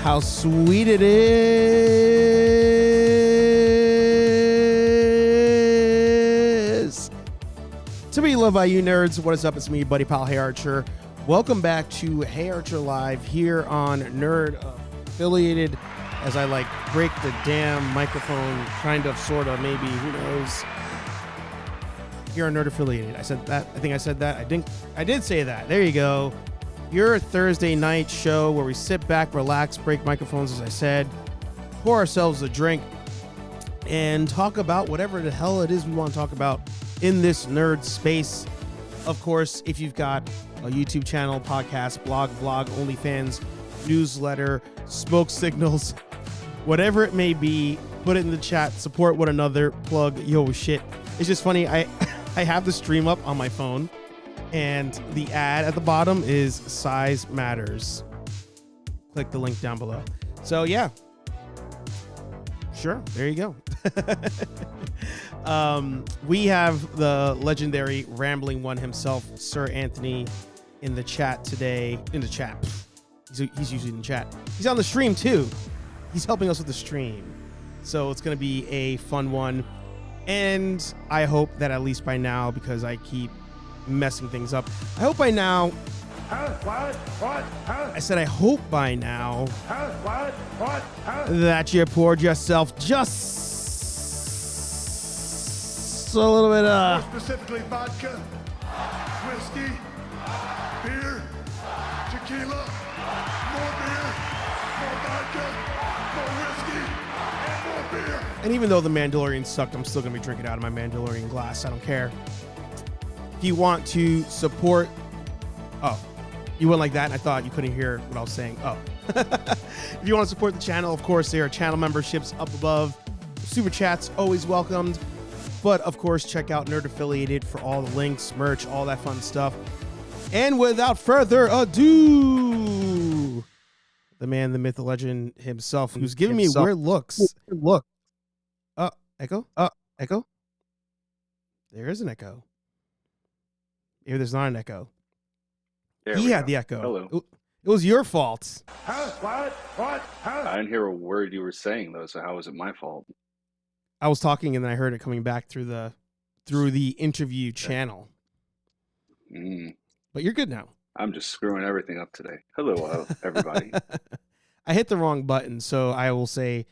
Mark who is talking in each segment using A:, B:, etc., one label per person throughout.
A: how sweet it is to be loved by you nerds. What is up? It's me, buddy pal HeyArcher. Welcome back to HeyArcher Live here on Nerd Affiliated, as I like break the damn microphone, kind of, sort of, maybe, who knows. Here on Nerd Affiliated. I said that. I think I said that. I did say that. There you go. Your Thursday night show where we sit back, relax, break microphones, as I said, pour ourselves a drink, and talk about whatever the hell it is we want to talk about in this nerd space. Of course, if you've got a YouTube channel, podcast, blog, vlog, OnlyFans, newsletter, smoke signals, whatever it may be, put it in the chat, support one another, plug, yo, shit. It's just funny, I have the stream up on my phone, and the ad at the bottom is size matters. Click the link down below. So yeah, sure, there you go. We have the legendary rambling one himself, Sir Anthony, in the chat today. In the chat, he's usually in the chat. He's on the stream too. He's helping us with the stream, so it's gonna be a fun one. And I hope that at least by now, because I keep messing things up, I hope by now, I said I hope by now that you poured yourself just a little bit
B: More specifically, vodka, whiskey, beer, tequila, more beer, more vodka, more whiskey, and more beer.
A: And even though the Mandalorian sucked, I'm still going to be drinking out of my Mandalorian glass. I don't care. If you want to support... Oh, you went like that, and I thought you couldn't hear what I was saying. Oh. If you want to support the channel, of course, there are channel memberships up above. Super chats, always welcomed. But, of course, check out Nerd Affiliated for all the links, merch, all that fun stuff. And without further ado, the man, the myth, the legend himself, who's giving me weird looks.
C: Look.
A: Echo? Echo? There is an echo. Maybe there's not an echo. He had the echo.
D: Hello.
A: It was your fault.
B: What?
D: I didn't hear a word you were saying though, so how was it my fault?
A: I was talking and then I heard it coming back through the interview channel. But you're good now.
D: I'm just screwing everything up today. Hello, everybody.
A: I hit the wrong button, so I will say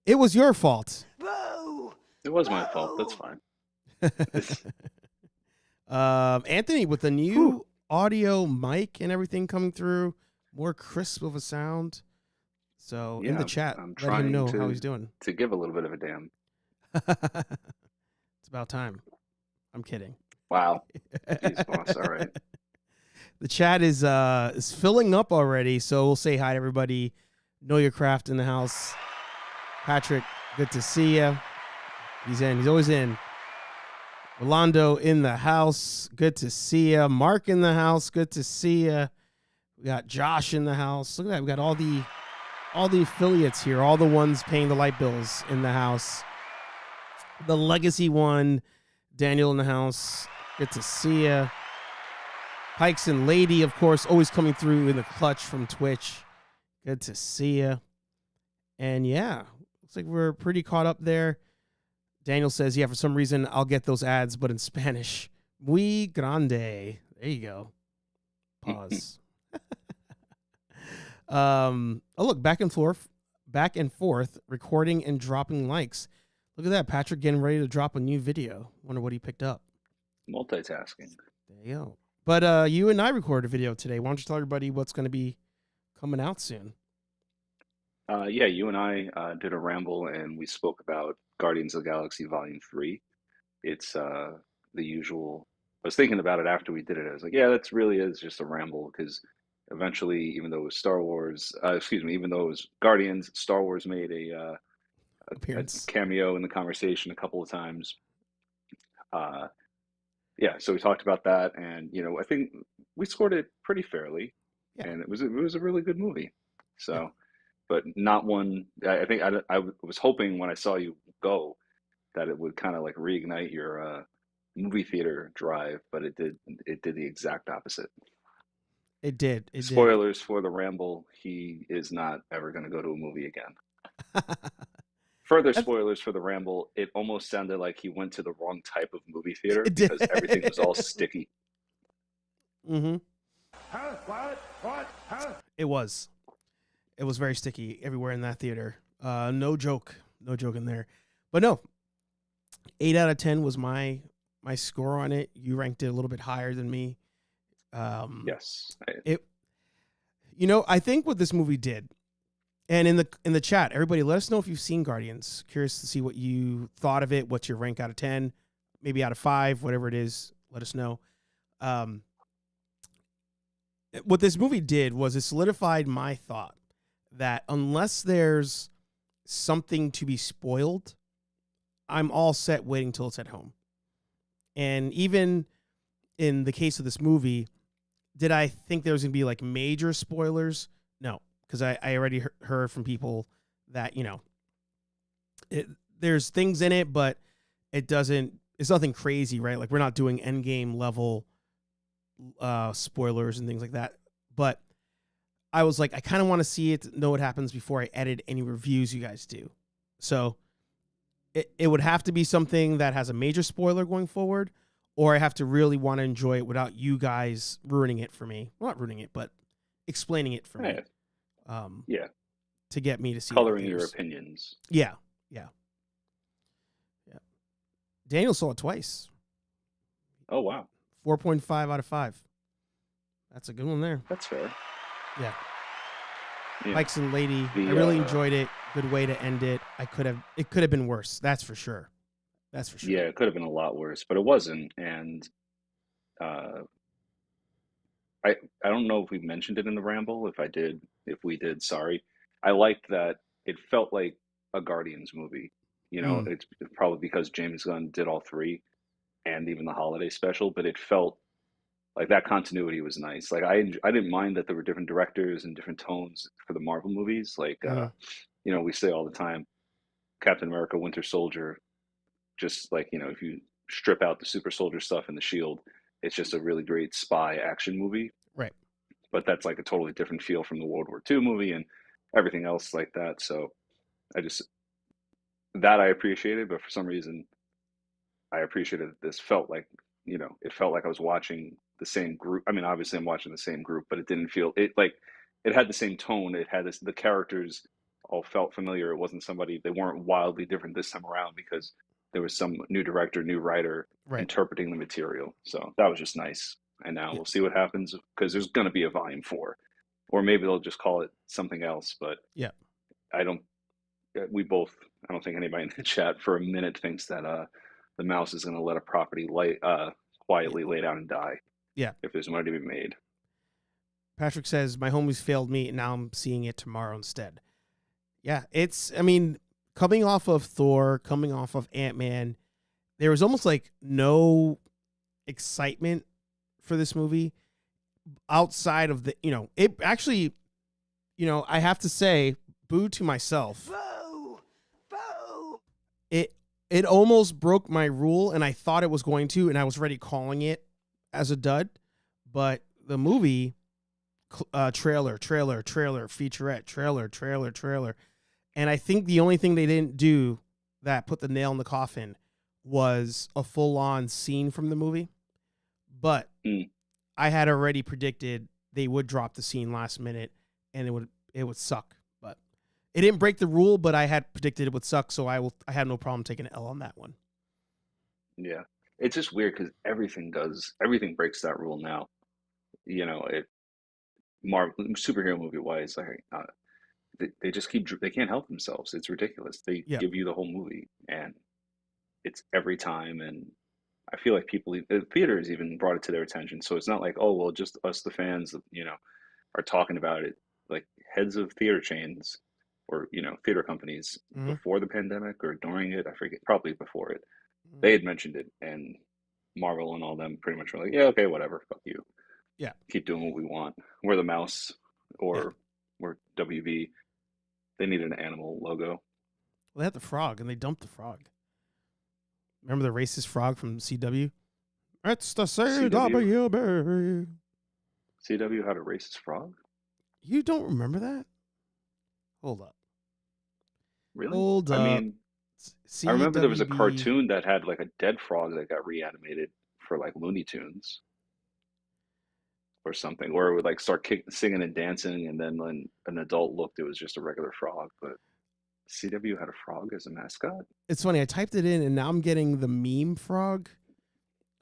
A: it was your fault.
D: It was my fault. That's fine.
A: Anthony, with the new audio mic and everything coming through, more crisp of a sound. So in the chat,
D: I'm
A: let him know
D: trying
A: how he's doing.
D: to give a little bit of a damn.
A: It's about time. I'm kidding.
D: Wow. Jeez, boss. All right.
A: The chat is filling up already, so we'll say hi to everybody. Know Your Craft in the house. Patrick, good to see you. He's in. He's always in. Rolando in the house. Good to see you. Mark in the house. Good to see you. We got Josh in the house. Look at that. We got all the affiliates here. All the ones paying the light bills in the house. The legacy one. Daniel in the house. Good to see you. Pikes and Lady, of course, always coming through in the clutch from Twitch. Good to see you. And yeah, looks like we're pretty caught up there. Daniel says, yeah, for some reason, I'll get those ads, but in Spanish. Muy grande. There you go. Pause. Oh, look, back and forth, recording and dropping likes. Look at that. Patrick getting ready to drop a new video. Wonder what he picked up.
D: Multitasking.
A: There you go. But you and I recorded a video today. Why don't you tell everybody what's going to be coming out soon?
D: Yeah, you and I did a ramble and we spoke about Guardians of the Galaxy Volume 3. It's the usual. I was thinking about it after we did it. I was like, yeah, that's really is just a ramble because eventually, even though it was Star Wars, even though it was Guardians, Star Wars made a
A: Appearance.
D: cameo in the conversation a couple of times. Yeah, so we talked about that, and I think we scored it pretty fairly, and it was a really good movie. So, but not one. I think I was hoping when I saw you go that it would kind of like reignite your movie theater drive, but it did the exact opposite.
A: It did. It did.
D: Spoilers for the Ramble. He is not ever going to go to a movie again. Further
A: That's-
D: spoilers for the Ramble. It almost sounded like he went to the wrong type of movie theater
A: it did.
D: because everything was all sticky.
A: Mm-hmm.
B: Huh? What? Huh?
A: It was. It was very sticky everywhere in that theater. No joke. No joke in there. But no, 8 out of 10 was my score on it. You ranked it a little bit higher than me.
D: Yes.
A: I think what this movie did, and in the chat, everybody, let us know if you've seen Guardians. Curious to see what you thought of it. What's your rank out of 10? Maybe out of 5, whatever it is. Let us know. What this movie did was it solidified my thought that unless there's something to be spoiled, I'm all set waiting till it's at home. And even in the case of this movie, did I think there was going to be like major spoilers? No, because I already heard from people that, there's things in it, but it's nothing crazy, right? Like we're not doing Endgame level spoilers and things like that. But I was like, I kind of want to see it, know what happens before I edit any reviews you guys do. So it would have to be something that has a major spoiler going forward, or I have to really want to enjoy it without you guys ruining it for me. Well, not ruining it, but explaining it for me.
D: Yeah.
A: To get me to see
D: Coloring your opinions.
A: Yeah. Daniel saw it twice.
D: Oh, wow.
A: 4.5 out of 5. That's a good one there.
D: That's fair.
A: Yeah.
D: Yeah.
A: Pikes and Lady. I really enjoyed it. Good way to end it. It could have been worse. That's for sure.
D: Yeah, it could have been a lot worse, but it wasn't. And I don't know if we mentioned it in the Ramble. If we did, sorry. I liked that it felt like a Guardians movie. It's probably because James Gunn did all 3 and even the holiday special, but it felt like that continuity was nice. Like I didn't mind that there were different directors and different tones for the Marvel movies. Like, we say all the time, Captain America, Winter Soldier, just like, if you strip out the super soldier stuff and the shield, it's just a really great spy action movie.
A: Right.
D: But that's like a totally different feel from the World War II movie and everything else like that. So I appreciated, but for some reason I appreciated that this felt like, it felt like I was watching the same group. I mean, obviously I'm watching the same group, but it didn't feel it like it had the same tone. It had the characters all felt familiar. It wasn't they weren't wildly different this time around because there was some new director, new writer interpreting the material. So that was just nice. And now we'll see what happens because there's going to be a volume 4, or maybe they'll just call it something else. But I don't think anybody in the chat for a minute thinks that the mouse is going to let a property quietly lay down and die.
A: Yeah.
D: If there's money to be made.
A: Patrick says, my homies failed me, and now I'm seeing it tomorrow instead. Yeah, coming off of Thor, coming off of Ant-Man, there was almost like no excitement for this movie outside of it actually, I have to say, boo to myself. Boo! It almost broke my rule, and I thought it was going to, and I was already calling it as a dud, but the movie trailer, featurette, trailer. And I think the only thing they didn't do that put the nail in the coffin was a full-on scene from the movie. But I had already predicted they would drop the scene last minute, and it would suck. But it didn't break the rule, but I had predicted it would suck, so I had no problem taking an L on that one.
D: Yeah. It's just weird because everything breaks that rule now. Marvel superhero movie wise, like they just they can't help themselves. It's ridiculous. They give you the whole movie, and it's every time. And I feel like the theaters even brought it to their attention. So it's not like, oh well, just us the fans, are talking about it. Like heads of theater chains or theater companies before the pandemic or during it, I forget, probably before it. They had mentioned it, and Marvel and all them pretty much were like, yeah, okay, whatever, fuck you.
A: Yeah.
D: Keep doing what we want. We're the mouse, or we're WB. They need an animal logo.
A: Well, they had the frog, and they dumped the frog. Remember the racist frog from CW? It's the CW, baby.
D: CW had a racist frog?
A: You don't remember that? Hold up.
D: Really?
A: Hold
D: I
A: up.
D: mean, I remember there was a
A: CWB.
D: cartoon that had like a dead frog that got reanimated for like Looney Tunes or something, where it would like start singing and dancing, and then when an adult looked, it was just a regular frog. But CW had a frog as a mascot?
A: It's funny. I typed it in, and now I'm getting the meme frog.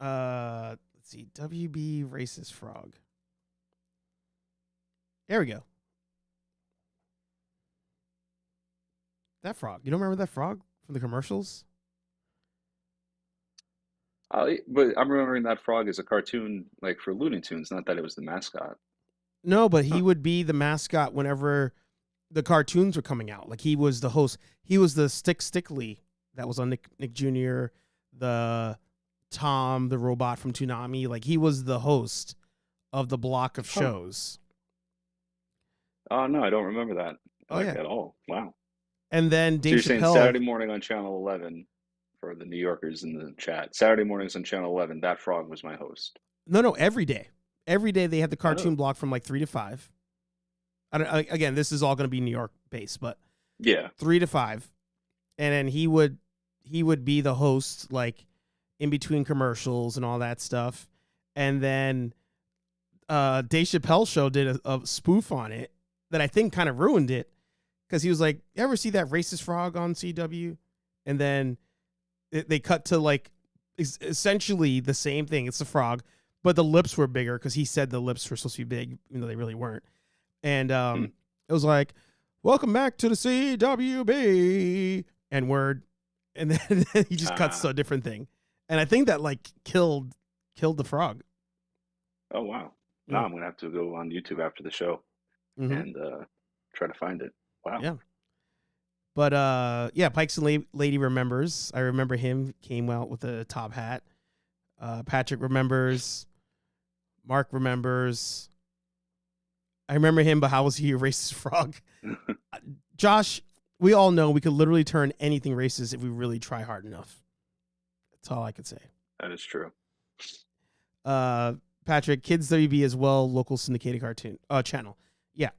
A: Let's see. WB racist frog. There we go. That frog. You don't remember that frog from the commercials?
D: But I'm remembering that frog as a cartoon, like for Looney Tunes, not that it was the mascot.
A: No, but he
D: Huh.
A: would be the mascot whenever the cartoons were coming out. Like he was the host. He was the Stickly that was on Nick Jr., the Tom, the robot from Toonami. Like he was the host of the block of
D: Huh.
A: shows.
D: Oh no, I don't remember that
A: Oh
D: like
A: yeah.
D: at all. Wow.
A: And then
D: So
A: Dave
D: you're saying Saturday
A: Chappelle.
D: morning on Channel 11 for the New Yorkers in the chat. Saturday mornings on Channel 11, that frog was my host.
A: No, every day. Every day they had the
D: Oh,
A: cartoon block from like 3 to 5. Again, this is all going to be New York based, but
D: yeah.
A: 3 to 5, and then he would be the host, like in between commercials and all that stuff. And then Dave Chappelle show did a spoof on it that I think kind of ruined it, because he was like, "You ever see that racist frog on CW?" And then they cut to like essentially the same thing. It's a frog, but the lips were bigger because he said the lips were supposed to be big, even though they really weren't. And
D: Hmm.
A: it was like, "Welcome back to the CWB," and word, and then he just cuts to
D: Ah.
A: a different thing. And I think that like killed the frog.
D: Oh wow. Now
A: Mm.
D: I'm gonna have to go on YouTube after the show
A: Mm-hmm.
D: and try to find it. Wow.
A: Yeah. But yeah, Pikes and Lady remembers. I remember him came out with a top hat. Patrick remembers. Mark remembers. I remember him, but how was he a racist frog? Josh, we all know we could literally turn anything racist if we really try hard enough. That's all I could say.
D: That is true.
A: Patrick, Kids WB as well, local syndicated cartoon channel. Yeah.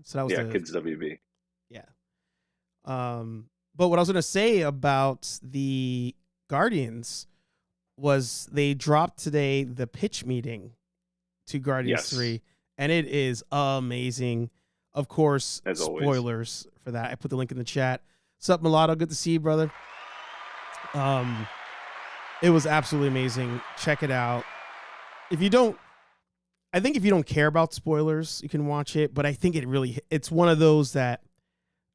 A: So that was
D: Yeah,
A: the
D: Kids WB.
A: yeah. But what I was gonna say about the Guardians was they dropped today the pitch meeting to Guardians
D: Yes,
A: 3, and it is amazing. Of course,
D: as always.
A: spoilers for that. I put the link in the chat. What's up, Mulatto? Good to see you, brother. It was absolutely amazing. Check it out. If you don't care about spoilers, you can watch it, but I think it's one of those that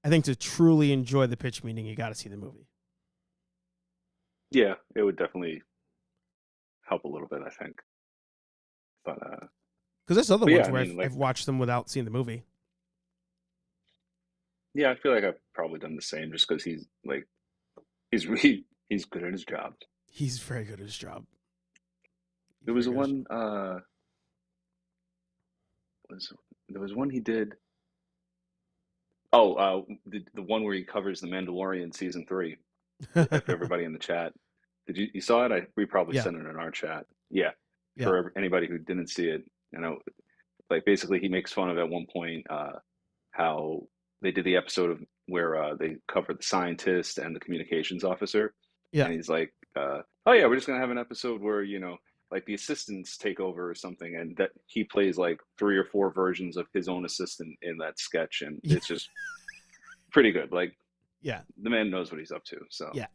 A: I think to truly enjoy the pitch meeting, you got to see the movie.
D: Yeah, it would definitely help a little bit, I think. But
A: Because there's other
D: but
A: ones
D: yeah, I
A: where
D: mean, like,
A: I've watched them without seeing the movie.
D: yeah, I feel like I've probably done the same just because he's really he's good at his job.
A: He's very good at his job.
D: There was a one there was one he did. Oh, the one where he covers the Mandalorian season 3. If everybody in the chat, you saw it? We probably
A: Yeah.
D: sent it in our chat. Yeah,
A: Yeah.
D: for anybody who didn't see it, like basically he makes fun of at one point how they did the episode of where they covered the scientist and the communications officer,
A: Yeah.
D: and he's like, "Oh yeah, we're just gonna have an episode where like the assistants take over or something," and that he plays like 3 or 4 versions of his own assistant in that sketch, and
A: Yeah.
D: it's just pretty good. Like
A: Yeah.
D: the man knows what he's up to, so
A: Yeah.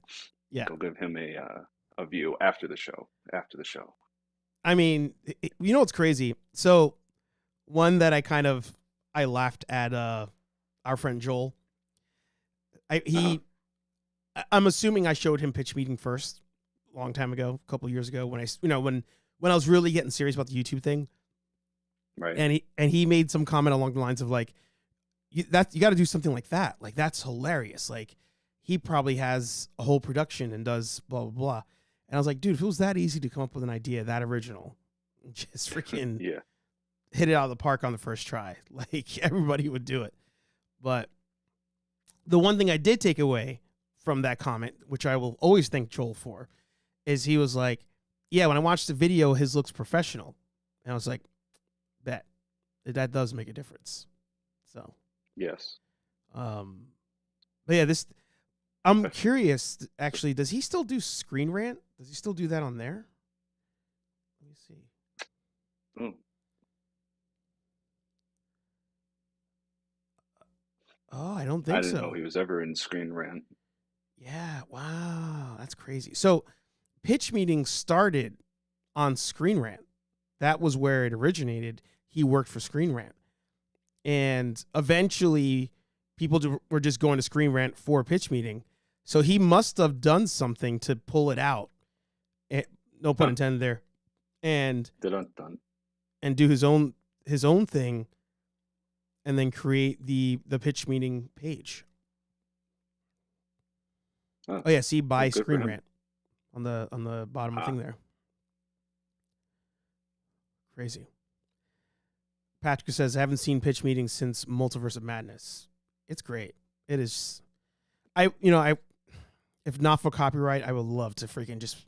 A: Yeah.
D: go give him a view after the show. After the show.
A: I mean, you know what's crazy? So one that I laughed at our friend Joel. I'm assuming I showed him pitch meeting first a long time ago, a couple years ago when I was really getting serious about the YouTube thing.
D: Right.
A: And he made some comment along the lines of like, you got to do something like that. Like that's hilarious. Like he probably has a whole production and does blah blah blah. And I was like, dude, if it was that easy to come up with an idea that original, just freaking
D: Yeah.
A: hit it out of the park on the first try. Like everybody would do it. But the one thing I did take away from that comment, which I will always thank Joel for, is he was like, yeah, when I watched the video, his looks professional. And I was like, That does make a difference. So,
D: Yes.
A: but yeah, I'm curious. Actually, does he still do Screen Rant? Does he still do that on there? Let me see.
D: Oh,
A: Oh, I don't
D: I
A: think
D: didn't know
A: so.
D: he was ever in Screen Rant.
A: Yeah. Wow, that's crazy. So, pitch meetings started on Screen Rant. That was where it originated. He worked for Screen Rant, and eventually, people were just going to Screen Rant for a pitch meeting. So he must have done something to pull it out. No pun intended there. And
D: Dun.
A: do his own thing, and then create the pitch meeting page.
D: Oh,
A: Oh yeah, see buy
D: good for
A: Screen
D: him.
A: Rant on the bottom of the thing there. Crazy. Patrick says, I haven't seen pitch meetings since Multiverse of Madness. It's great. It is. I if not for copyright, I would love to freaking just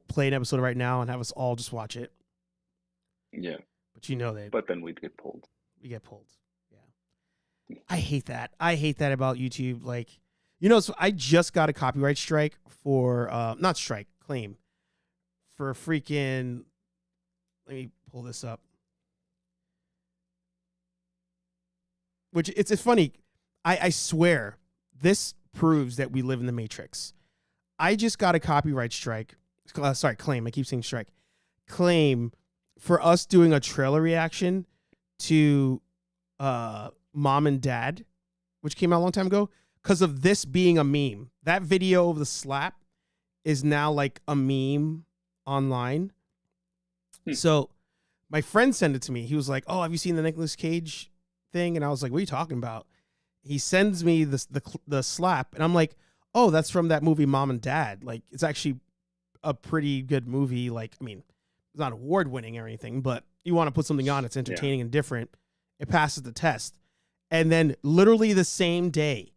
A: play an episode right now and have us all just watch it.
D: Yeah.
A: But
D: But then we'd get pulled.
A: we get pulled. Yeah. I hate that. I hate that about YouTube. Like, so I just got a copyright strike for not strike, claim for freaking, let me pull this up. Which it's funny. I swear this proves that we live in the Matrix. I just got a copyright strike. Claim. I keep saying strike. Claim for us doing a trailer reaction to Mom and Dad, which came out a long time ago, because of this being a meme. That video of the slap is now like a meme online. So my friend sent it to me. He was like, "Oh, have you seen the Nicolas Cage thing?" And I was like, "What are you talking about?" He sends me the slap, and I'm like, "Oh, that's from that movie Mom and Dad." Like, it's actually a pretty good movie. Like, I mean, it's not award winning or anything, but you want to put something on that's entertaining and different. It passes the test. And then literally the same day,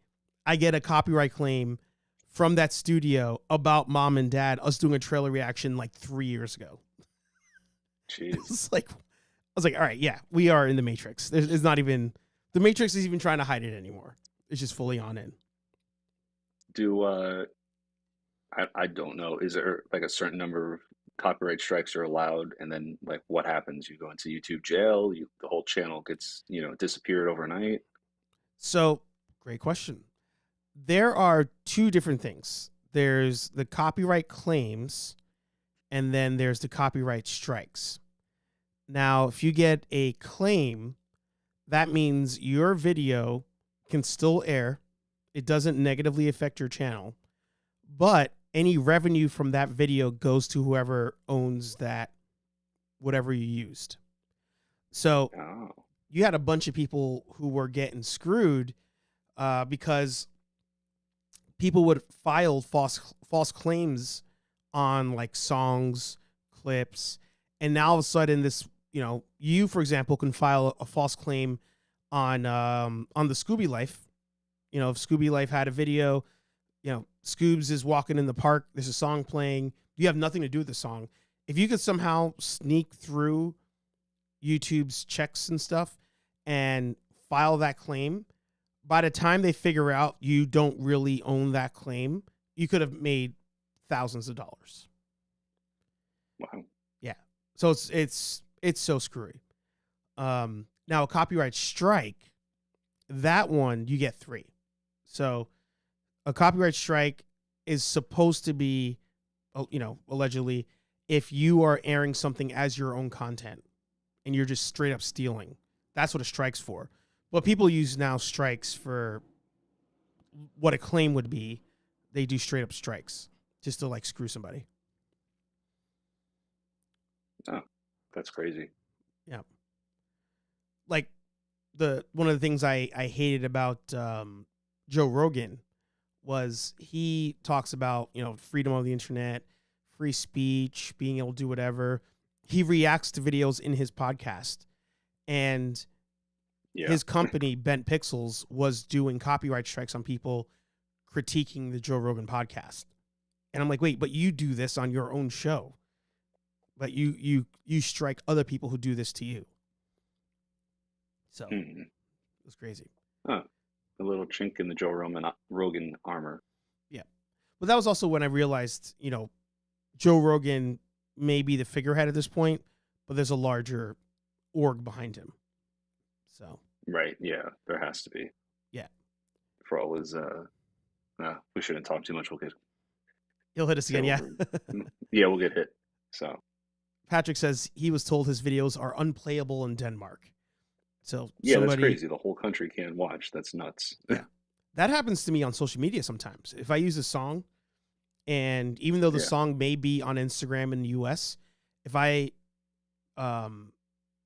A: I get a copyright claim from that studio about Mom and Dad, us doing a trailer reaction like 3 years ago.
D: Jeez.
A: It's like, I was like, all right, yeah, we are in the Matrix. It's not even, the Matrix is even trying to hide it anymore. It's just fully on in.
D: I don't know. Is there like a certain number of copyright strikes are allowed, and then like what happens? You go into YouTube jail. The whole channel gets disappeared overnight.
A: So, great question. There are two different things. There's the copyright claims, and then there's the copyright strikes. Now, if you get a claim, that means your video can still air. It doesn't negatively affect your channel, but any revenue from that video goes to whoever owns that, whatever you used. So you had a bunch of people who were getting screwed because people would file false claims on like songs, clips, and now all of a sudden this, you for example can file a false claim on the Scooby Life. If Scooby Life had a video, Scoobs is walking in the park, there's a song playing, you have nothing to do with the song. If you could somehow sneak through YouTube's checks and stuff and file that claim, by the time they figure out you don't really own that claim, you could have made thousands of dollars.
D: Wow.
A: Yeah. So it's so screwy. Now a copyright strike, that one you get 3. So a copyright strike is supposed to be, allegedly, if you are airing something as your own content and you're just straight up stealing. That's what a strike's for. But people use now strikes for what a claim would be. They do straight up strikes just to like screw somebody.
D: Oh, that's crazy.
A: Yeah. Like one of the things I hated about Joe Rogan was he talks about, freedom of the internet, free speech, being able to do whatever. He reacts to videos in his podcast, and his company, Bent Pixels, was doing copyright strikes on people critiquing the Joe Rogan podcast. And I'm like, wait, but you do this on your own show. But you strike other people who do this to you. So
D: Hmm.
A: it was crazy.
D: Huh. A little chink in the Rogan armor.
A: Yeah. But that was also when I realized, Joe Rogan may be the figurehead at this point, but there's a larger org behind him. So
D: Right. Yeah. There has to be.
A: yeah,
D: For all his we shouldn't talk too much. We'll get
A: he'll hit us again. Yeah.
D: yeah, we'll get hit. So
A: Patrick says he was told his videos are unplayable in Denmark. So
D: yeah, that's crazy. The whole country can't watch. That's nuts.
A: Yeah. That happens to me on social media sometimes. If I use a song, and even though the song may be on Instagram in the US, if I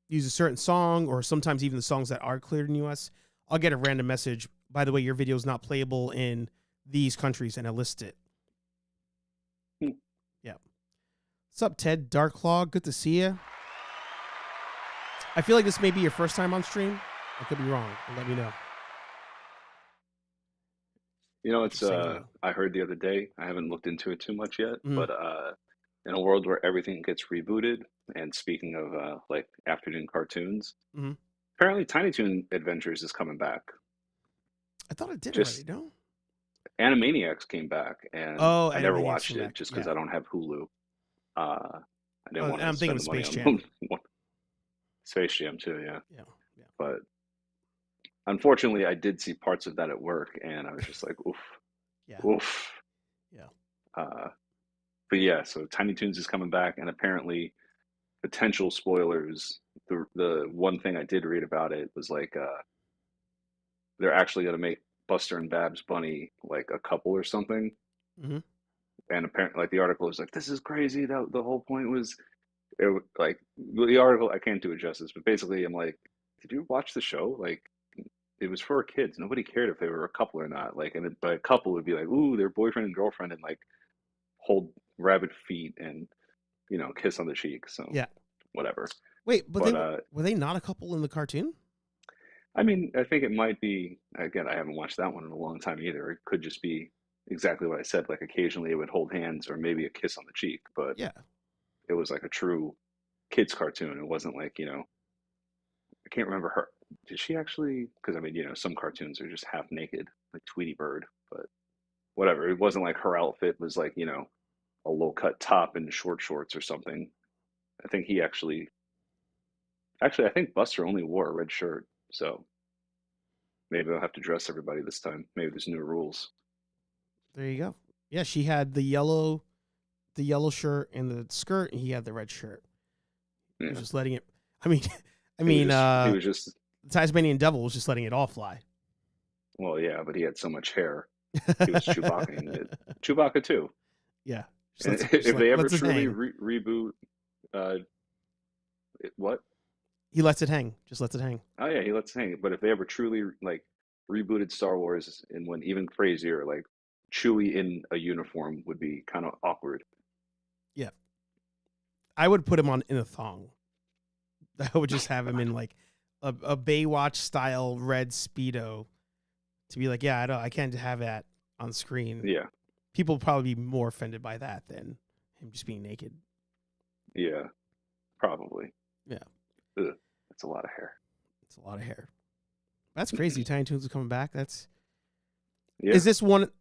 A: use a certain song, or sometimes even the songs that are cleared in the US, I'll get a random message. By the way, your video is not playable in these countries, and I list it. Yeah. What's up, Ted Darklaw? Good to see you. I feel like this may be your first time on stream. I could be wrong. Let me know.
D: It's I heard the other day, I haven't looked into it too much yet, but in a world where everything gets rebooted, and speaking of like afternoon cartoons, apparently Tiny Toon Adventures is coming back.
A: I thought it did already, no?
D: Animaniacs came back, and I never watched it just because I don't have Hulu. I didn't want to spend the money on Space Jam too, yeah. But unfortunately, I did see parts of that at work, and I was just like, oof, oof.
A: Yeah.
D: But yeah, so Tiny Toons is coming back, and apparently, potential spoilers. The one thing I did read about it was like they're actually going to make Buster and Babs Bunny like a couple or something. And apparently, like the article is like, this is crazy. That the whole point was, like the article. I can't do it justice, but basically, I'm like, did you watch the show? Like, it was for kids. Nobody cared if they were a couple or not. Like, and by a couple would be like, ooh, they're boyfriend and girlfriend, and like hold rabbit feet and kiss on the cheek. So
A: yeah,
D: whatever.
A: Wait, but were they not a couple in the cartoon?
D: I mean, I think it might be. Again, I haven't watched that one in a long time either. It could just be exactly what I said. Like occasionally it would hold hands or maybe a kiss on the cheek, but
A: yeah,
D: it was like a true kids cartoon. It wasn't like I can't remember her. Did she actually? Because I mean, some cartoons are just half naked, like Tweety Bird, but whatever. It wasn't like her outfit was like a low cut top and short shorts or something. I think he actually, I think Buster only wore a red shirt. So maybe they'll have to dress everybody this time. Maybe there's new rules.
A: There you go. Yeah, she had the yellow shirt and the skirt, and he had the red shirt. He was just letting it. I mean, he was just the Tasmanian Devil was just letting it all fly.
D: Well, yeah, but he had so much hair. He was Chewbacca-ing it. Chewbacca too.
A: Yeah.
D: If they ever truly reboot, what?
A: He lets it hang. Just lets it hang.
D: Oh yeah, he lets it hang. But if they ever truly like rebooted Star Wars and went even crazier, like Chewie in a uniform would be kind of awkward.
A: Yeah. I would put him in a thong. I would just have him in like a Baywatch style red Speedo to be like, yeah, I can't have that on screen.
D: Yeah.
A: People would probably be more offended by that than him just being naked.
D: Yeah, probably.
A: Yeah.
D: Ugh, that's a lot of hair.
A: It's a lot of hair. That's crazy. Tiny Toons is coming back.
D: Yeah.
A: Is this one,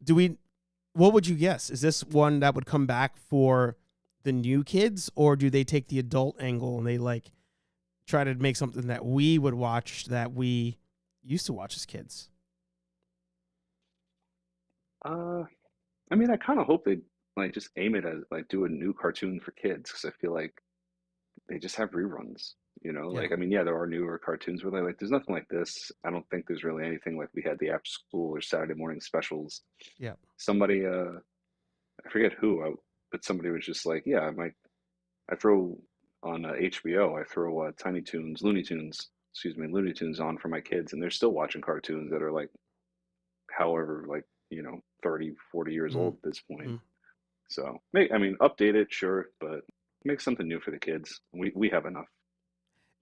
A: what would you guess? Is this one that would come back for the new kids, or do they take the adult angle and they like try to make something that we would watch that we used to watch as kids?
D: I mean, I kind of hope they like just aim it as like do a new cartoon for kids, because I feel like they just have reruns. Like I mean, yeah, there are newer cartoons where they're like, there's nothing like this. I don't think there's really anything like we had the after school or Saturday morning specials.
A: Yeah.
D: Somebody, I forget who, but somebody was just like, yeah, I throw on HBO, I throw Looney Tunes on for my kids, and they're still watching cartoons that are like, however, like 30, 40 years old at this point. So, I mean, update it, sure, but make something new for the kids. We have enough.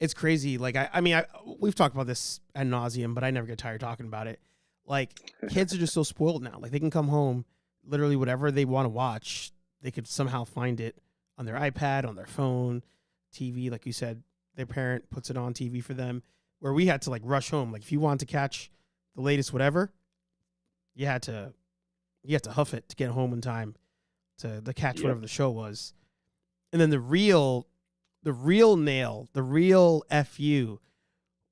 A: It's crazy. Like, I mean, we've talked about this ad nauseum, but I never get tired talking about it. Like, kids are just so spoiled now. Like, they can come home, literally whatever they want to watch, they could somehow find it on their iPad, on their phone, TV. Like you said, their parent puts it on TV for them. where we had to like rush home. Like if you wanted to catch the latest whatever, you had to huff it to get home in time to catch whatever the show was. And then the real nail, the real FU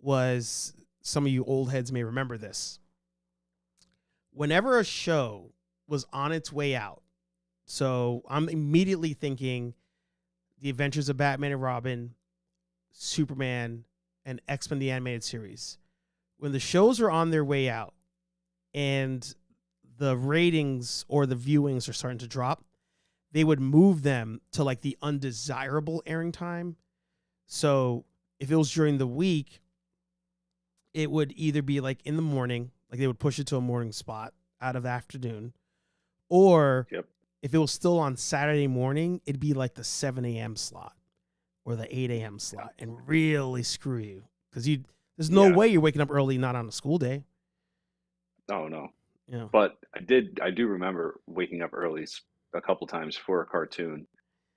A: was, some of you old heads may remember this. Whenever a show was on its way out, so I'm immediately thinking The Adventures of Batman and Robin, Superman, and X-Men the Animated Series. When the shows are on their way out and the ratings or the viewings are starting to drop, they would move them to like the undesirable airing time. So if it was during the week, it would either be like in the morning, like they would push it to a morning spot out of the afternoon, or if it was still on Saturday morning, it'd be like the 7 a.m. slot or the 8 a.m. slot and really screw you. Because there's no way you're waking up early, not on a school day.
D: Oh, no.
A: Yeah.
D: But I do remember waking up early a couple times for a cartoon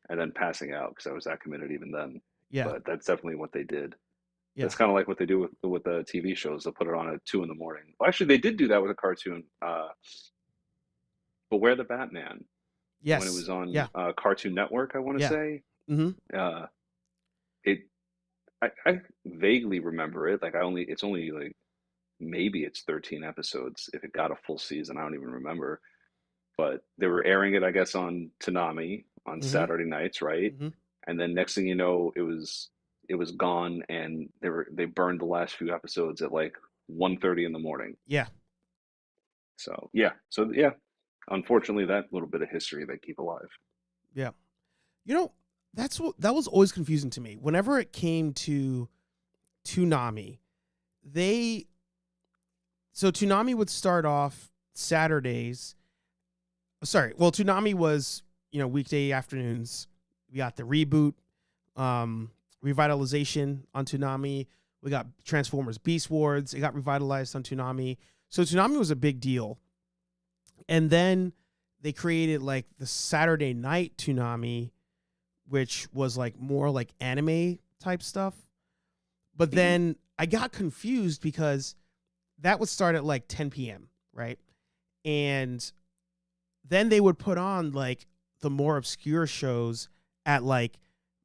D: and then passing out because I was that committed even then.
A: Yeah.
D: But that's definitely what they did.
A: Yeah.
D: It's kind of like what they do with the TV shows. They'll put it on at 2 a.m. Well, actually, they did do that with a cartoon. But Where the Batman?
A: Yes.
D: When it was on Cartoon Network, I want to say.
A: Mm-hmm.
D: I vaguely remember it. Like it's only like maybe it's 13 episodes if it got a full season. I don't even remember. But they were airing it, I guess, on Toonami on Saturday nights, right?
A: Mm-hmm.
D: And then next thing you know, it was gone, and they burned the last few episodes at like 1:30 in the morning.
A: Yeah.
D: So unfortunately, that little bit of history they keep alive.
A: Yeah. You know, that was always confusing to me. Whenever it came to Toonami, Toonami would start off Saturdays. Sorry, well, Toonami was, weekday afternoons. We got the reboot, revitalization on Toonami. We got Transformers Beast Wars. It got revitalized on Toonami. So Toonami was a big deal. And then they created like the Saturday night Toonami, which was like more like anime type stuff. But then I got confused because that would start at like 10 p.m., right? And then they would put on like the more obscure shows at like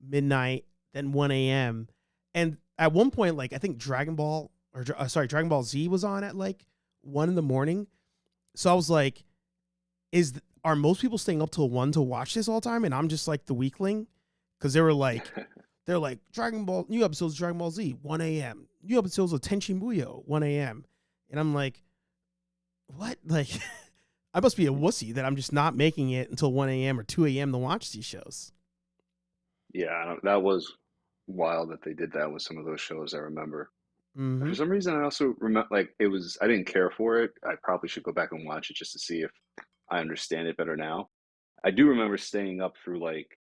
A: midnight, then 1 a.m. And at one point, like I think Dragon Ball Z was on at like 1 in the morning. So I was like, are most people staying up till 1 to watch this all the time? And I'm just like the weakling? Because they're like new episodes of Dragon Ball Z, 1 a.m. New episodes of Tenchi Muyo, 1 a.m. And I'm like, what? Like, I must be a wussy that I'm just not making it until 1 a.m. or 2 a.m. to watch these shows.
D: Yeah, that was wild that they did that with some of those shows, I remember.
A: Mm-hmm.
D: For some reason, I also remember, like, I didn't care for it. I probably should go back and watch it just to see if I understand it better now. I do remember staying up through, like,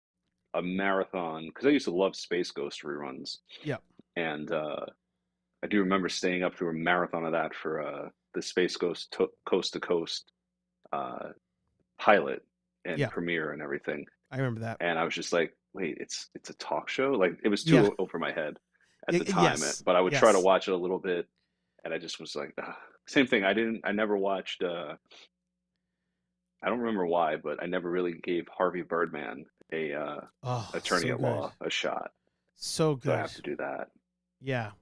D: a marathon, because I used to love Space Ghost reruns.
A: Yeah.
D: And I do remember staying up through a marathon of that for the Space Ghost Coast to Coast pilot and premiere and everything.
A: I remember that.
D: And I was just like, wait, it's a talk show? Like, it was too over my head at the time. But I would try to watch it a little bit, and I just was like, same thing. I never watched, I don't remember why, but I never really gave Harvey Birdman a attorney at law a shot.
A: So good.
D: So I have to do that.
A: Yeah.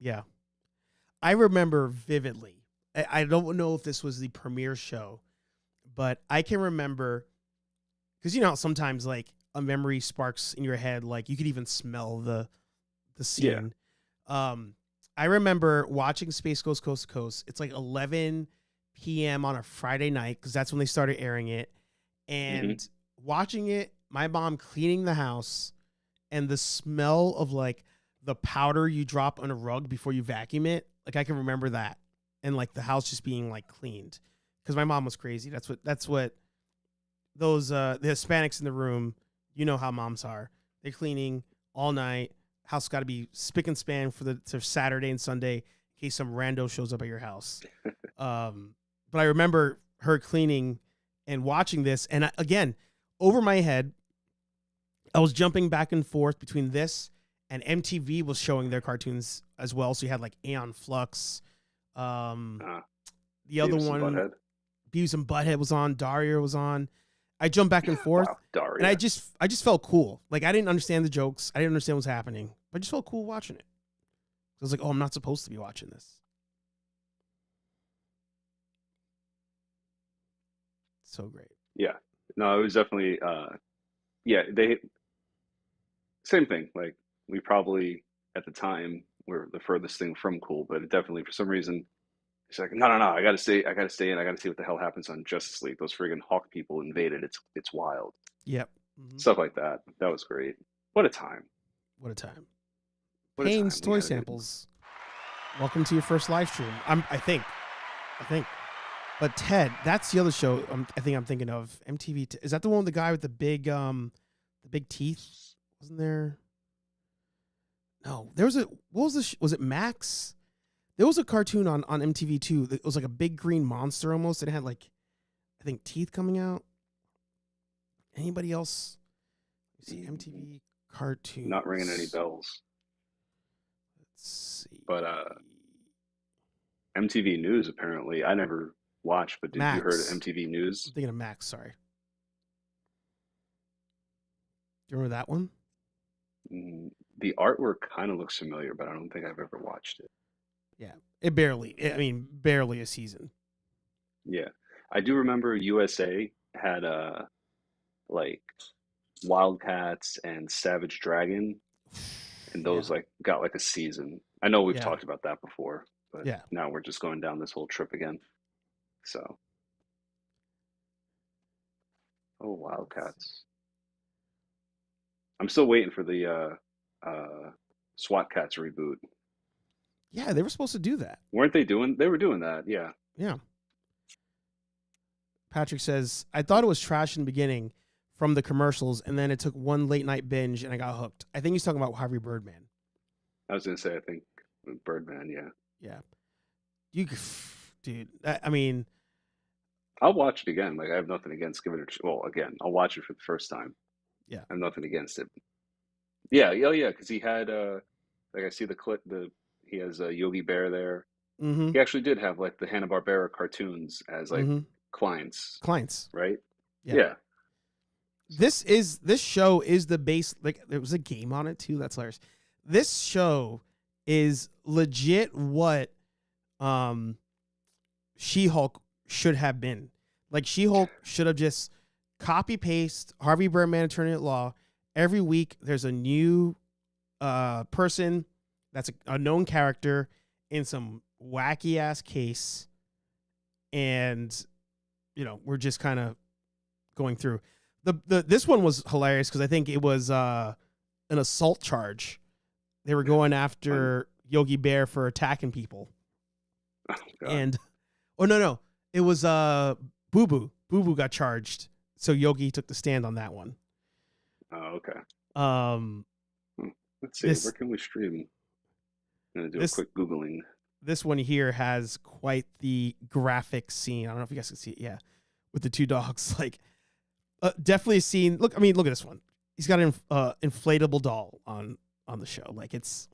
A: Yeah. I remember vividly. I don't know if this was the premiere show, but I can remember, because how sometimes like a memory sparks in your head, like you could even smell the scene. Yeah. I remember watching Space Ghost Coast to Coast. It's like 11 p.m. on a Friday night, because that's when they started airing it. And watching it, my mom cleaning the house, and the smell of like the powder you drop on a rug before you vacuum it. Like I can remember that, and like the house just being like cleaned, because my mom was crazy. That's what those the Hispanics in the room, how moms are. They're cleaning all night. House got to be spick and span for Saturday and Sunday in case some rando shows up at your house. But I remember her cleaning and watching this, and again, over my head, I was jumping back and forth between this and MTV was showing their cartoons as well. So you had like Aeon Flux. The other
D: Beavis and
A: one,
D: Butthead.
A: Beavis and Butthead was on. Daria was on. I jumped back and forth,
D: Wow, Daria.
A: and I just felt cool. Like I didn't understand the jokes. I didn't understand what's happening. But I just felt cool watching it. I was like, oh, I'm not supposed to be watching this. So great.
D: Yeah. No, it was definitely they same thing. Like we probably at the time were the furthest thing from cool, but it definitely for some reason it's like no, I gotta stay in, I gotta see what the hell happens on Justice League. Those friggin' Hawk people invaded. It's wild.
A: Yep. Mm-hmm.
D: Stuff like that. That was great. What a time.
A: What a time.
D: What a time.
A: Haynes Toy Samples. Welcome to your first live stream. I think. But Ted, that's the other show I think I'm thinking of. MTV. Is that the one with the guy with the big teeth? Wasn't there? No, there was a. What was this? Was it Max? There was a cartoon on MTV too. It was like a big green monster almost. And it had like, I think teeth coming out. Anybody else? Let's see, MTV cartoon.
D: Not ringing any bells.
A: Let's see.
D: But MTV News apparently I never watched, but did
A: Max.
D: you heard of MTV News?
A: I'm thinking of Max. Sorry. Do you remember that one?
D: The artwork kind of looks familiar, but I don't think I've ever watched it.
A: Yeah, barely a season.
D: Yeah, I do remember USA had like Wildcats and Savage Dragon, and those like got like a season. I know we've talked about that before, but now we're just going down this whole trip again. So, oh, Wildcats. I'm still waiting for the SWAT Cats reboot.
A: Yeah, they were supposed to do that.
D: Weren't they doing? They were doing that. Yeah.
A: Yeah. Patrick says, I thought it was trash in the beginning from the commercials, and then it took one late night binge, and I got hooked. I think he's talking about Harvey Birdman.
D: I was gonna say, I think Birdman. Yeah.
A: Yeah. Dude. I mean,
D: I'll watch it again. Like I have nothing against giving it. Well, again, I'll watch it for the first time.
A: Yeah.
D: I have nothing against it. Yeah. Because he had like I see the clip. He has Yogi Bear there.
A: mm-hmm.
D: He actually did have like the Hanna-Barbera cartoons as like clients, right? Yeah.
A: This show is the base. Like there was a game on it too. That's hilarious. This show is legit what She-Hulk should have been. Like She-Hulk should have just copy paste Harvey Birdman Attorney at Law. Every week there's a new person that's a known character in some wacky ass case, and we're just kind of going through. This one was hilarious because I think it was an assault charge. They were going after Yogi Bear for attacking people.
D: Oh, God.
A: And no, it was Boo Boo. Boo Boo got charged, so Yogi took the stand on that one.
D: Oh, okay. Let's see. Where can we stream? I'm gonna do a quick Googling.
A: This one here has quite the graphic scene. I don't know if you guys can see it. Yeah, with the two dogs, like definitely a scene. Look at this one. He's got an inflatable doll on the show. Like it's.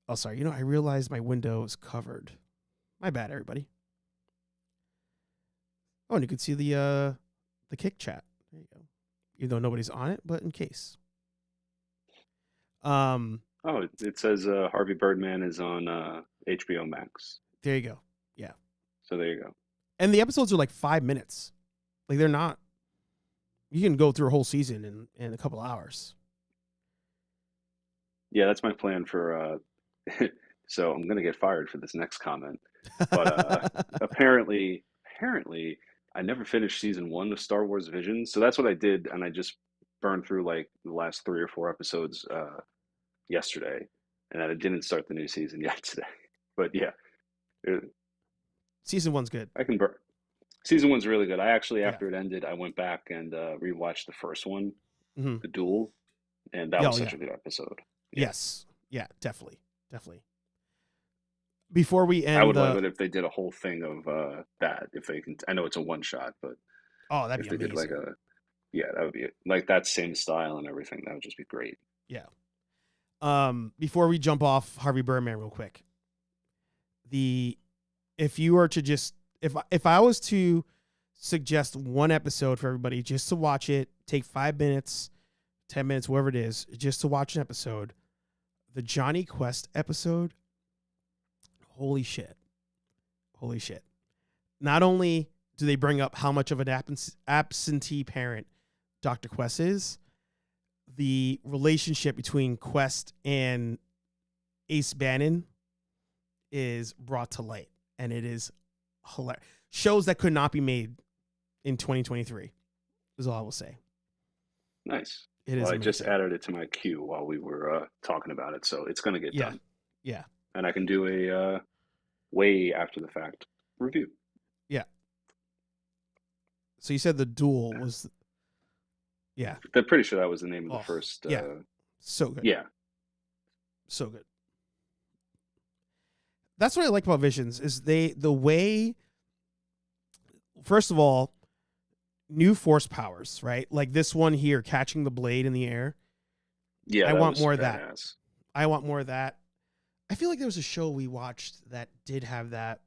A: Oh, sorry. I realized my window is covered. My bad, everybody. Oh, and you can see the Kick chat. There you go. Even though nobody's on it, but in case.
D: Oh, it says Harvey Birdman is on HBO Max.
A: There you go. Yeah.
D: So there you go.
A: And the episodes are like 5 minutes. Like they're not. You can go through a whole season in a couple hours.
D: Yeah, that's my plan for. So I'm gonna get fired for this next comment, but apparently, I never finished season 1 of Star Wars Visions. So that's what I did, and I just burned through like the last 3 or 4 episodes yesterday, and I didn't start the new season yet today. But yeah,
A: season 1's good.
D: I can burn. Season 1's really good. I actually, after it ended, I went back and rewatched the first one, The Duel, and that was such a good episode. Yeah.
A: Yes. Yeah, definitely. Before we end,
D: I would love it if they did a whole thing of that. If they can, I know it's a one shot, but
A: that'd be amazing.
D: Did like that would be like that same style and everything. That would just be great.
A: Yeah. Before we jump off Harvey Birdman real quick, if you were to just if I was to suggest one episode for everybody just to watch it, take 5 minutes, 10 minutes, whatever it is, just to watch an episode, the Johnny Quest episode. Holy shit. Not only do they bring up how much of an absentee parent Dr. Quest is, the relationship between Quest and Ace Bannon is brought to light, and it is hilarious. Shows that could not be made in 2023 is all I will say.
D: Nice.
A: It is
D: Well, I
A: amazing.
D: just added it to my queue while we were talking about it, so it's going to get done.
A: Yeah.
D: And I can do a way after the fact review.
A: Yeah. So you said the duel was... Yeah.
D: I'm pretty sure that was the name of the
A: Oh,
D: first...
A: yeah. So good.
D: Yeah.
A: So good. That's what I like about Visions is the way, first of all, new force powers, right? Like this one here, catching the blade in the air.
D: Yeah,
A: I
D: that
A: want
D: was
A: more of that.
D: badass.
A: I want more of that. I feel like there was a show we watched that did have that,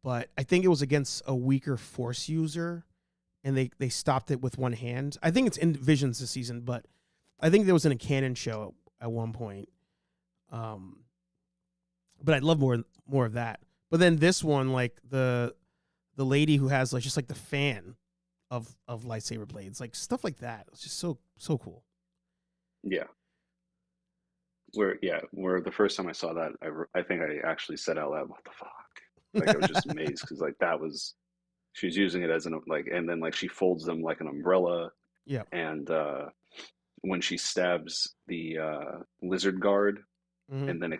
A: but I think it was against a weaker force user, and they stopped it with one hand. I think it's in Visions this season, but I think there was in a canon show at one point. But I'd love more of that. But then this one, like the lady who has like just like the fan of lightsaber blades, like stuff like that. It's just so cool.
D: Yeah. Where the first time I saw that, I think I actually said out loud, "What the fuck?" Like I was just amazed because like she was using it as an like, and then like she folds them like an umbrella.
A: Yeah.
D: And when she stabs the lizard guard and then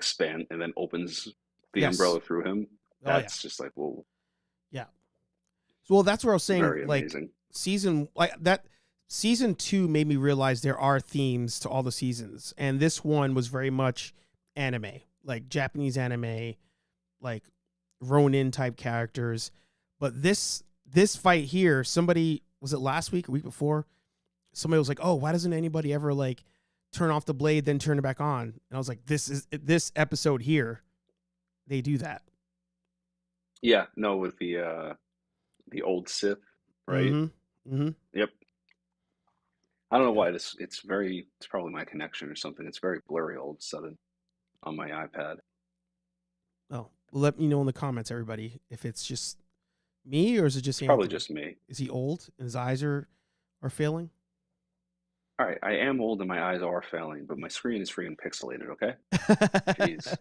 D: opens the umbrella through him, that's just like, whoa.
A: Yeah. Well, that's where I was saying,
D: Very
A: like
D: amazing.
A: Season 2 made me realize there are themes to all the seasons, and this one was very much anime, like Japanese anime, like Ronin type characters. But this fight here, somebody, was it last week or week before? Somebody was like, "Oh, why doesn't anybody ever like turn off the blade then turn it back on?" And I was like, this episode here, they do that.
D: Yeah, no, with the old Sith, right?
A: Mm-hmm.
D: Yep. I don't know why it's probably my connection or something. It's very blurry all of a sudden on my iPad.
A: Oh, let me know in the comments, everybody, if it's just me or is it just
D: Probably
A: Anthony?
D: just me.
A: Is he old and his eyes are failing?
D: All right, I am old and my eyes are failing, but my screen is freaking pixelated, okay? Jeez.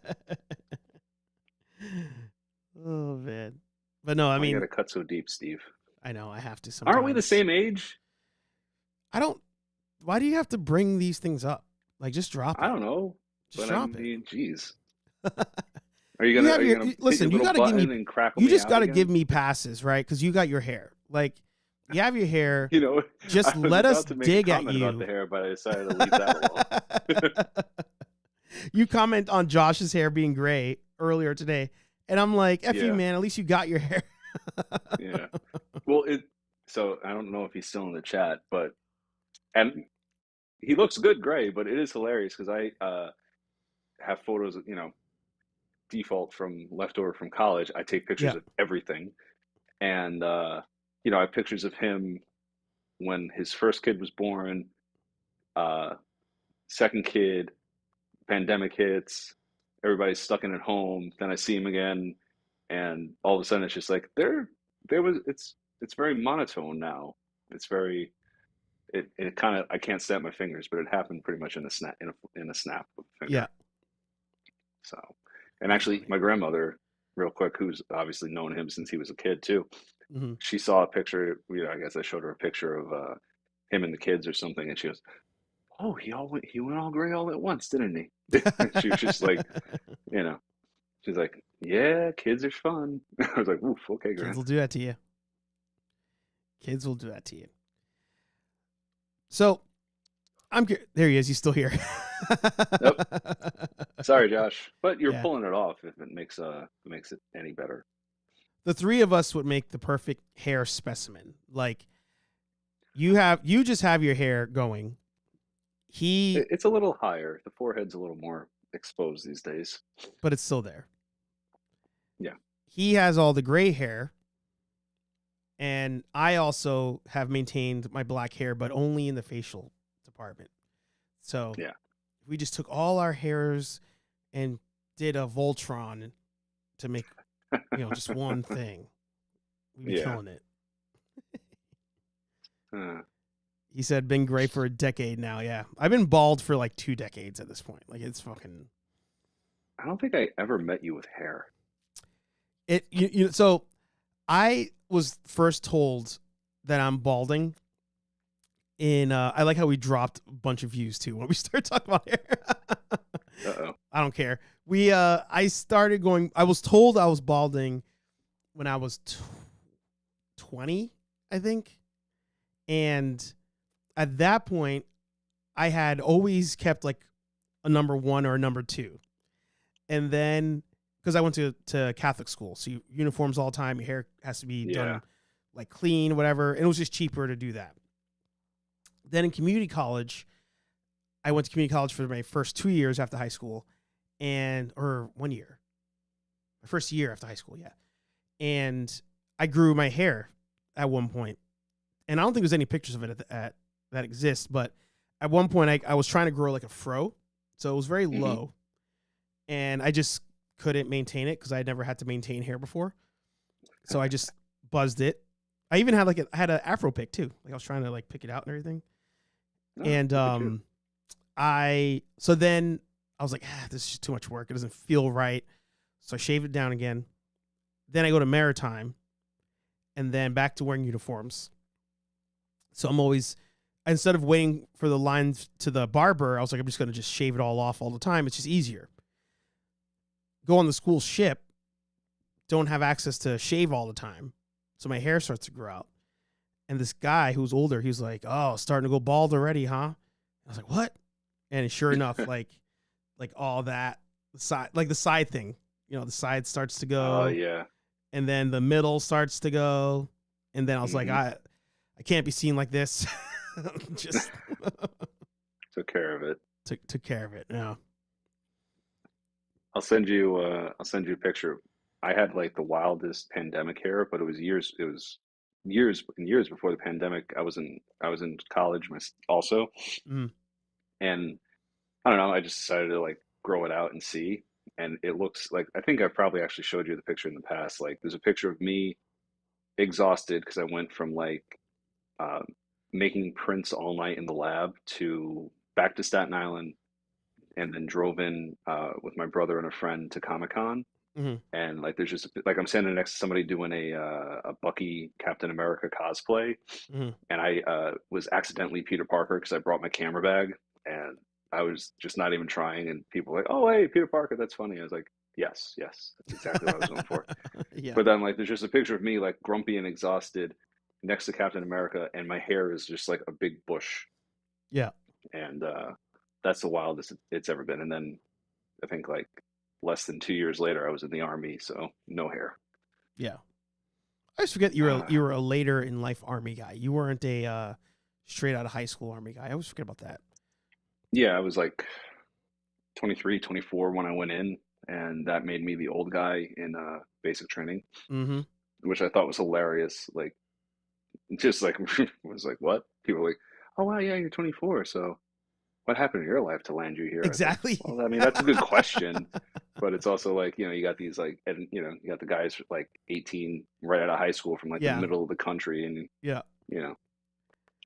A: Oh, man. But no, I mean...
D: You gotta cut so deep, Steve.
A: I know, I have to sometimes.
D: Aren't we the same age?
A: Why do you have to bring these things up? Like, just drop it.
D: I don't know.
A: Just drop it.
D: Jeez. Are you gonna
A: listen, you gotta give me...
D: and crackle
A: You just
D: me out
A: gotta
D: again?
A: give me passes, right? Because you got your hair. Like, you have your hair.
D: You know,
A: just
D: I was
A: let us
D: about to make
A: dig
D: a
A: at
D: comment
A: you.
D: about the hair, but I decided to leave that alone.
A: You comment on Josh's hair being gray earlier today, and I'm like, "F you, man! At least you got your hair."
D: Yeah. Well, so I don't know if he's still in the chat, and he looks good gray, but it is hilarious because I have photos of, default from leftover from college. I take pictures of everything, and I have pictures of him when his first kid was born, second kid, pandemic hits, everybody's stuck in at home. Then I see him again, and all of a sudden it's just like it's very monotone now. It's very it kind of, I can't snap my fingers, but it happened pretty much in a snap in a snap of a finger.
A: Yeah.
D: So, and actually, my grandmother, real quick, who's obviously known him since he was a kid too.
A: Mm-hmm.
D: She saw a picture. I guess I showed her a picture of him and the kids or something, and she goes, "Oh, he went all gray all at once, didn't he?" She was just like, she's like, "Yeah, kids are fun." I was like, "Oof, okay,
A: Kids
D: Grand."
A: will do that to you. Kids will do that to you. So, there he is. He's still here.
D: Yep. Sorry, Josh, but you're pulling it off. If it makes it any better.
A: The three of us would make the perfect hair specimen. Like, you just have your hair going. He,
D: It's a little higher. The forehead's a little more exposed these days.
A: but it's still there.
D: Yeah.
A: He has all the gray hair, and I also have maintained my black hair, but only in the facial department. So
D: Yeah.
A: we just took all our hairs and did a Voltron to make, just one thing. We'd be
D: Yeah.
A: killing it.
D: Uh,
A: He said, been gray for a decade now. Yeah. I've been bald for like 2 decades at this point. Like, it's fucking.
D: I don't think I ever met you with hair.
A: So I was first told that I'm balding in, I like how we dropped a bunch of views too when we started talking about hair.
D: Uh-oh.
A: I don't care. I was told I was balding when I was 20, I think. And at that point, I had always kept like a number 1 or a number 2. And then, because I went to Catholic school, so uniforms all the time, your hair has to be done like clean, whatever. And it was just cheaper to do that. Then in community college, I went to community college for my first 2 years after high school, or 1 year. My first year after high school, yeah. And I grew my hair at one point. And I don't think there's any pictures of it that exist, but at one point I was trying to grow like a fro. So it was very low. And I just couldn't maintain it because I had never had to maintain hair before. So I just buzzed it. I even had I had an afro pick too. Like I was trying to like pick it out and everything.
D: Oh,
A: And so then I was like, this is just too much work. It doesn't feel right. So I shaved it down again. Then I go to Maritime and then back to wearing uniforms. So I'm always, instead of waiting for the lines to the barber, I was like, I'm just going to just shave it all off all the time. It's just easier. Go on the school ship, don't have access to shave all the time. So my hair starts to grow out. And this guy who's older, he was like, oh, starting to go bald already, huh? I was like, what? And sure enough, like all that, the side thing, the side starts to go.
D: Oh, yeah.
A: And then the middle starts to go. And then I was like, I can't be seen like this. Just
D: took care of it.
A: Took care of it. Yeah.
D: I'll send you a picture. I had like the wildest pandemic hair, but it was years and years before the pandemic. I was in college also. And I don't know, I just decided to like grow it out and see. And it looks like, I think I probably actually showed you the picture in the past. Like there's a picture of me exhausted because I went from like making prints all night in the lab to back to Staten Island, and then drove in with my brother and a friend to Comic-Con. And like there's just like I'm standing next to somebody doing a Bucky Captain America cosplay, and I was accidentally Peter Parker because I brought my camera bag, and I was just not even trying, and people were like, oh hey, Peter Parker, that's funny. I was like, yes, that's exactly what I was going for.
A: Yeah.
D: But then like there's just a picture of me like grumpy and exhausted next to Captain America, and my hair is just like a big bush.
A: Yeah.
D: And that's the wildest it's ever been. And then I think like less than 2 years later, I was in the Army, so no hair.
A: Yeah. I just forget you were a later in life Army guy. You weren't a straight out of high school Army guy. I always forget about that.
D: Yeah, I was like 23, 24 when I went in, and that made me the old guy in basic training, which I thought was hilarious. Like, just like, was like, what? People were like, oh, wow, yeah, you're 24, so what happened in your life to land you here?
A: Exactly.
D: Like, well, I mean, that's a good question, but it's also like, you got these like, and you got the guys like 18 right out of high school from like the middle of the country, and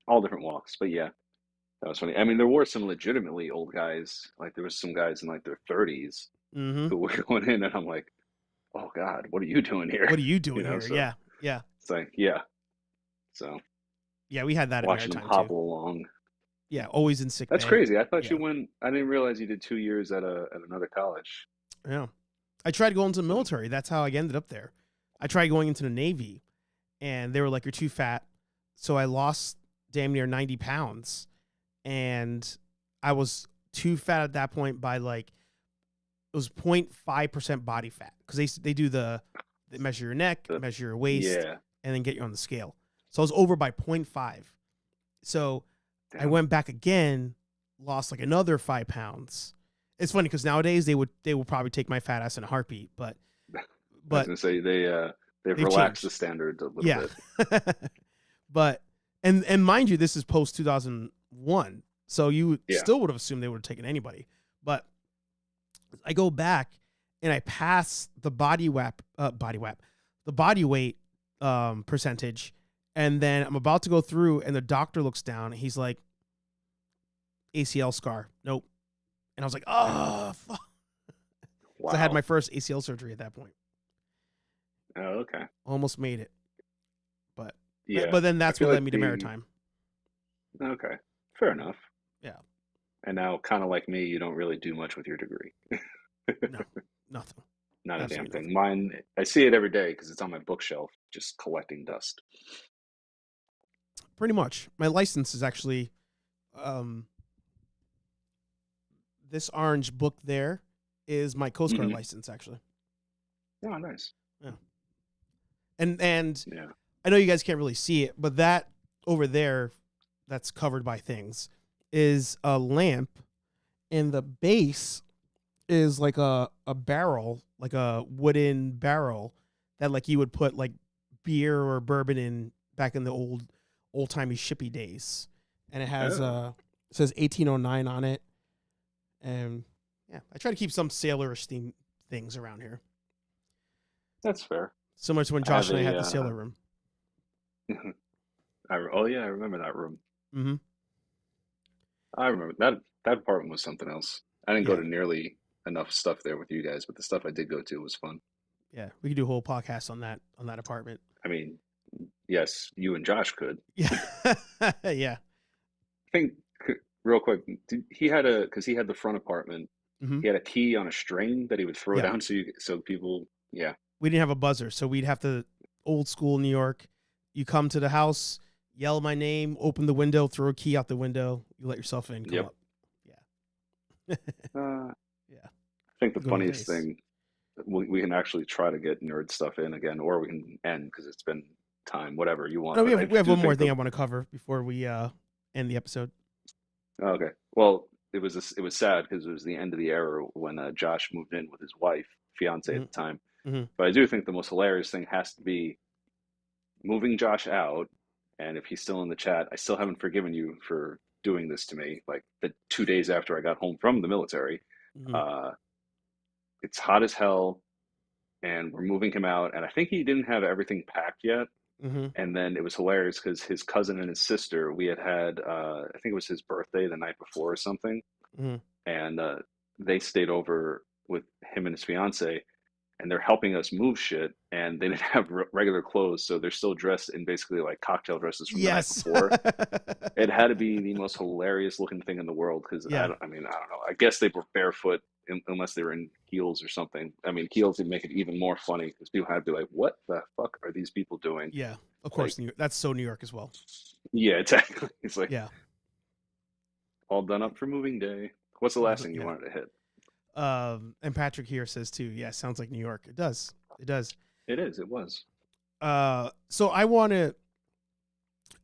D: all different walks. But yeah, that was funny. I mean, there were some legitimately old guys. Like there was some guys in like their 30s who were going in, and I'm like, oh God, what are you doing here?
A: What are you doing here?
D: So
A: yeah.
D: It's like, yeah. So
A: yeah, we had that
D: watching them hobble along.
A: Yeah, always in sick
D: That's
A: bay.
D: crazy. I thought you went. I didn't realize you did 2 years at another college.
A: Yeah, I tried going to the military. That's how I ended up there. I tried going into the Navy, and they were like, "You're too fat." So I lost damn near 90 pounds, and I was too fat at that point by like it was 0.5% body fat because they measure your neck, measure your waist, and then get you on the scale. So I was over by 0.5. So I went back again, lost like another 5 pounds. It's funny because nowadays they would probably take my fat ass in a heartbeat, but
D: I was
A: but
D: gonna say they've
A: they've
D: relaxed the
A: changed.
D: standards a little
A: Yeah.
D: bit.
A: But and mind you, this is post 2001, so you
D: Yeah.
A: still would have assumed they would have taken anybody. But I go back and I pass the the body weight percentage, and then I'm about to go through, and the doctor looks down, and he's like, ACL scar, nope. And I was like, oh, fuck. So I had
D: Wow.
A: my first ACL surgery at that point.
D: Oh, okay.
A: Almost made it, but
D: Yeah.
A: then
D: I
A: that's
D: feel
A: what led
D: like
A: me to maritime.
D: okay. Fair enough.
A: Yeah,
D: And now, kind of like me, you don't really do much with your degree.
A: no, nothing,
D: Not a damn
A: absolutely
D: thing.
A: nothing.
D: Mine, I see it every day because it's on my bookshelf, just collecting dust.
A: Pretty much, my license is actually um, this orange book. There is my Coast Guard
D: Hmm.
A: license, actually.
D: Oh, nice.
A: Yeah, and
D: Yeah.
A: I know you guys can't really see it, but that over there, that's covered by things, is a lamp, and the base is like a barrel, like a wooden barrel that like you would put like beer or bourbon in back in the old timey shippy days, and it has
D: Oh,
A: it says 1809 on it, and yeah, I try to keep some sailorish things around here,
D: that's fair.
A: similar to when
D: I
A: Josh
D: have
A: and I had
D: a,
A: the sailor room.
D: oh yeah, I remember that room.
A: Mm-hmm.
D: I remember that apartment was something else. I didn't go
A: Yeah,
D: to nearly enough stuff there with you guys, but the stuff I did go to was fun.
A: yeah, we could do a whole podcast on that apartment.
D: I mean, yes, you and Josh could.
A: Yeah, yeah.
D: I think real quick, he had a because he had the front apartment.
A: Mm-hmm.
D: He had a key on a string that he would throw
A: Yeah,
D: down so people, yeah.
A: we didn't have a buzzer, so we'd have to old school New York. You come to the house, yell my name, open the window, throw a key out the window, you let yourself in, come
D: Yep.
A: up. Yeah, yeah.
D: I think the
A: Good old
D: funniest
A: days.
D: thing, we can actually try to get nerd stuff in again, or we can end because it's been time, whatever you want.
A: No,
D: But I
A: we have
D: do
A: one more
D: think
A: thing
D: the
A: I want to cover before we end the episode.
D: okay. Well, it was sad because it was the end of the era when Josh moved in with his wife, fiance at
A: Mm-hmm.
D: the time.
A: Mm-hmm.
D: But I do think the most hilarious thing has to be moving Josh out. And if he's still in the chat, I still haven't forgiven you for doing this to me. Like the 2 days after I got home from the military,
A: Mm-hmm.
D: uh, it's hot as hell, and we're moving him out. And I think he didn't have everything packed yet.
A: Mm-hmm.
D: And then it was hilarious because his cousin and his sister, we had, I think it was his birthday the night before or something,
A: Mm-hmm.
D: and they stayed over with him and his fiance, and they're helping us move shit, and they didn't have regular clothes, so they're still dressed in basically like cocktail dresses from the night
A: Yes.
D: before. It had to be the most hilarious looking thing in the world because
A: Yeah.
D: I mean, I don't know. I guess they were barefoot unless they were in heels or something. I mean, heels would make it even more funny because people had to be like, "What the fuck are these people doing?"
A: Yeah. Of
D: Like,
A: course, that's so New York as well.
D: yeah, exactly. It's like
A: Yeah.
D: all done up for moving day. What's the last thing you
A: Yeah.
D: wanted to hit?
A: And Patrick here says too, yeah, sounds like New York. It does. It does.
D: It is. It was.
A: So I wanted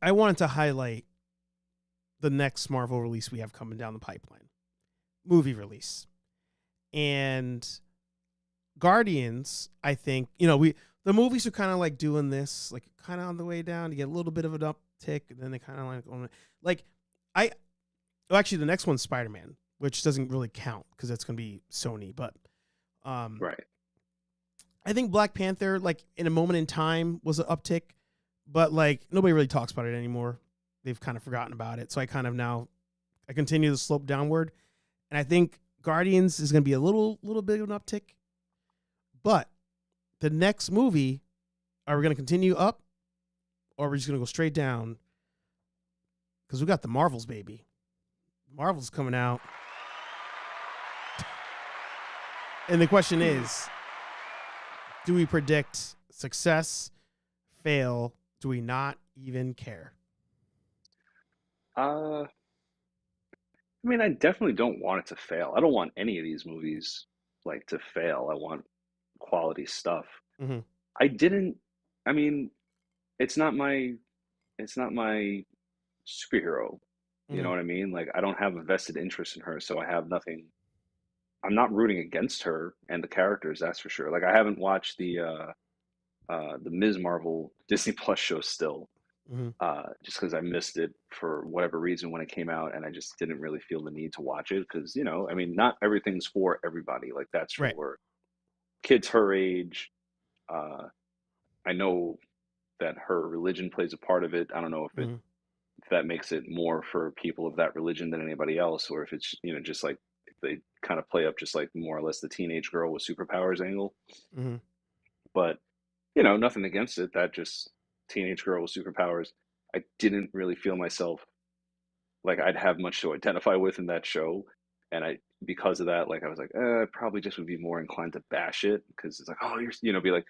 A: to highlight the next Marvel release we have coming down the pipeline. Movie release. And Guardians, I think, the movies are kind of like doing this, like kind of on the way down to get a little bit of an uptick, and then they kind of like actually the next one's Spider-Man, which doesn't really count because it's going to be Sony, but
D: Right.
A: I think Black Panther, like in a moment in time, was an uptick, but like nobody really talks about it anymore. They've kind of forgotten about it. So I continue the slope downward, and I think Guardians is going to be a little bit of an uptick. But the next movie, are we going to continue up, or are we just going to go straight down? Because we got the Marvels, baby. Marvel's coming out, and the question is, do we predict success, fail? Do we not even care?
D: I mean, I definitely don't want it to fail. I don't want any of these movies like to fail. I want quality stuff.
A: Mm-hmm.
D: I didn't. I mean, it's not my superhero. You know
A: Mhm.
D: what I mean? Like I don't have a vested interest in her, so I have nothing. I'm not rooting against her and the characters, that's for sure. Like I haven't watched the Ms. Marvel Disney Plus show still,
A: Mhm.
D: just because I missed it for whatever reason when it came out, and I just didn't really feel the need to watch it because I mean, not everything's for everybody. Like that's
A: Right.
D: for kids her age. Uh, I know that her religion plays a part of it. I don't know
A: Mhm.
D: if that makes it more for people of that religion than anybody else, or if it's just like if they kind of play up just like more or less the teenage girl with superpowers angle.
A: Mhm.
D: But nothing against it. That just teenage girl with superpowers. I didn't really feel myself like I'd have much to identify with in that show, and I because of that, like I was like, I probably just would be more inclined to bash it because it's like, oh, you're be like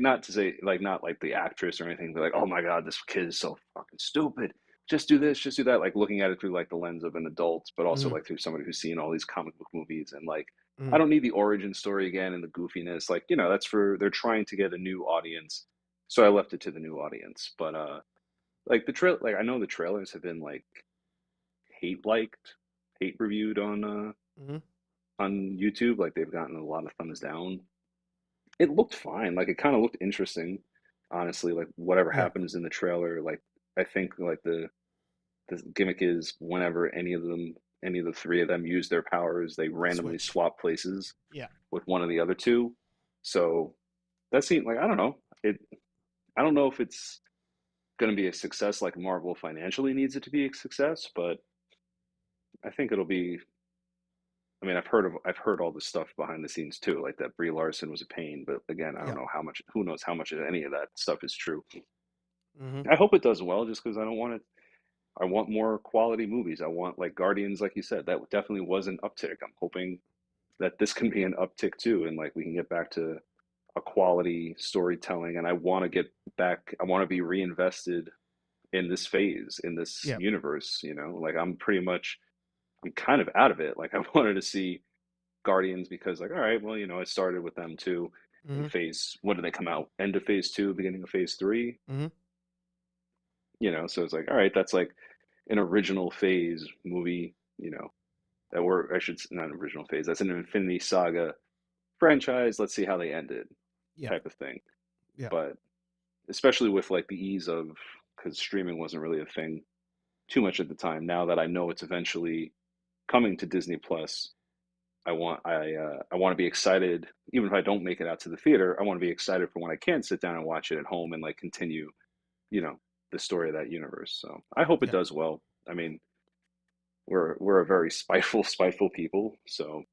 D: not to say like not like the actress or anything, but like, oh my god, this kid is so fucking stupid. Just do this, just do that. Like looking at it through like the lens of an adult, but also
A: Mhm.
D: like through somebody who's seen all these comic book movies and like I
A: Mhm.
D: don't need the origin story again and the goofiness. Like that's for they're trying to get a new audience, so I left it to the new audience. But like the trail, like I know the trailers have been like hate liked, hate reviewed
A: Mhm.
D: on YouTube. Like they've gotten a lot of thumbs down. It looked fine. Like it kind of looked interesting, honestly. Like whatever
A: Yeah.
D: happens in the trailer, like I think like the gimmick is whenever any of the three of them use their powers, they randomly
A: Switch.
D: swap places
A: Yeah.
D: with one of the other two. So that seemed like I don't know. I don't know if it's going to be a success like Marvel financially needs it to be a success, but I think it'll be. I mean, I've heard all this stuff behind the scenes too, like that Brie Larson was a pain, but again, I don't
A: Yeah.
D: know how much. Who knows how much of any of that stuff is true?
A: Mhm.
D: I hope it does well, just because I don't want it. I want more quality movies. I want like Guardians, like you said, that definitely was an uptick. I'm hoping that this can be an uptick too, and like we can get back to a quality storytelling. And I want to get back. I want to be reinvested in this phase, in this
A: Yeah.
D: universe. Like I'm kind of out of it. Like I wanted to see Guardians because like, all right, well, it started with them too in
A: Mhm.
D: phase. When did they come out? End of phase two, beginning of phase three.
A: Mhm.
D: So it's like, all right, that's like an original phase movie. That were I should not an original phase. That's an Infinity Saga franchise. Let's see how they end it,
A: Yeah.
D: type of thing.
A: Yeah.
D: But especially with like the ease of because streaming wasn't really a thing too much at the time. Now that I know it's eventually coming to Disney Plus, I want to be excited even if I don't make it out to the theater. I want to be excited for when I can sit down and watch it at home and like continue, you know, the story of that universe. So I hope it
A: Yeah.
D: does well. I mean, we're a very spiteful people, so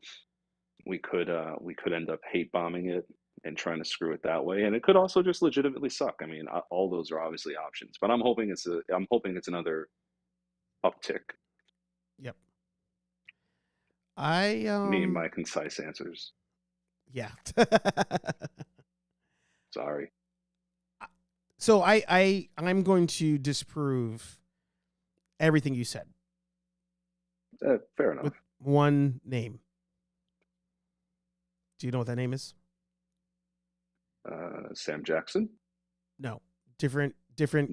D: we could end up hate bombing it and trying to screw it that way, and it could also just legitimately suck. I mean, all those are obviously options, but I'm hoping it's another uptick.
A: Yep. I
D: Me and my concise answers.
A: yeah.
D: Sorry.
A: So I'm going to disprove everything you said
D: Fair
A: with
D: enough.
A: one name. Do you know what that name is?
D: Sam Jackson.
A: No. Different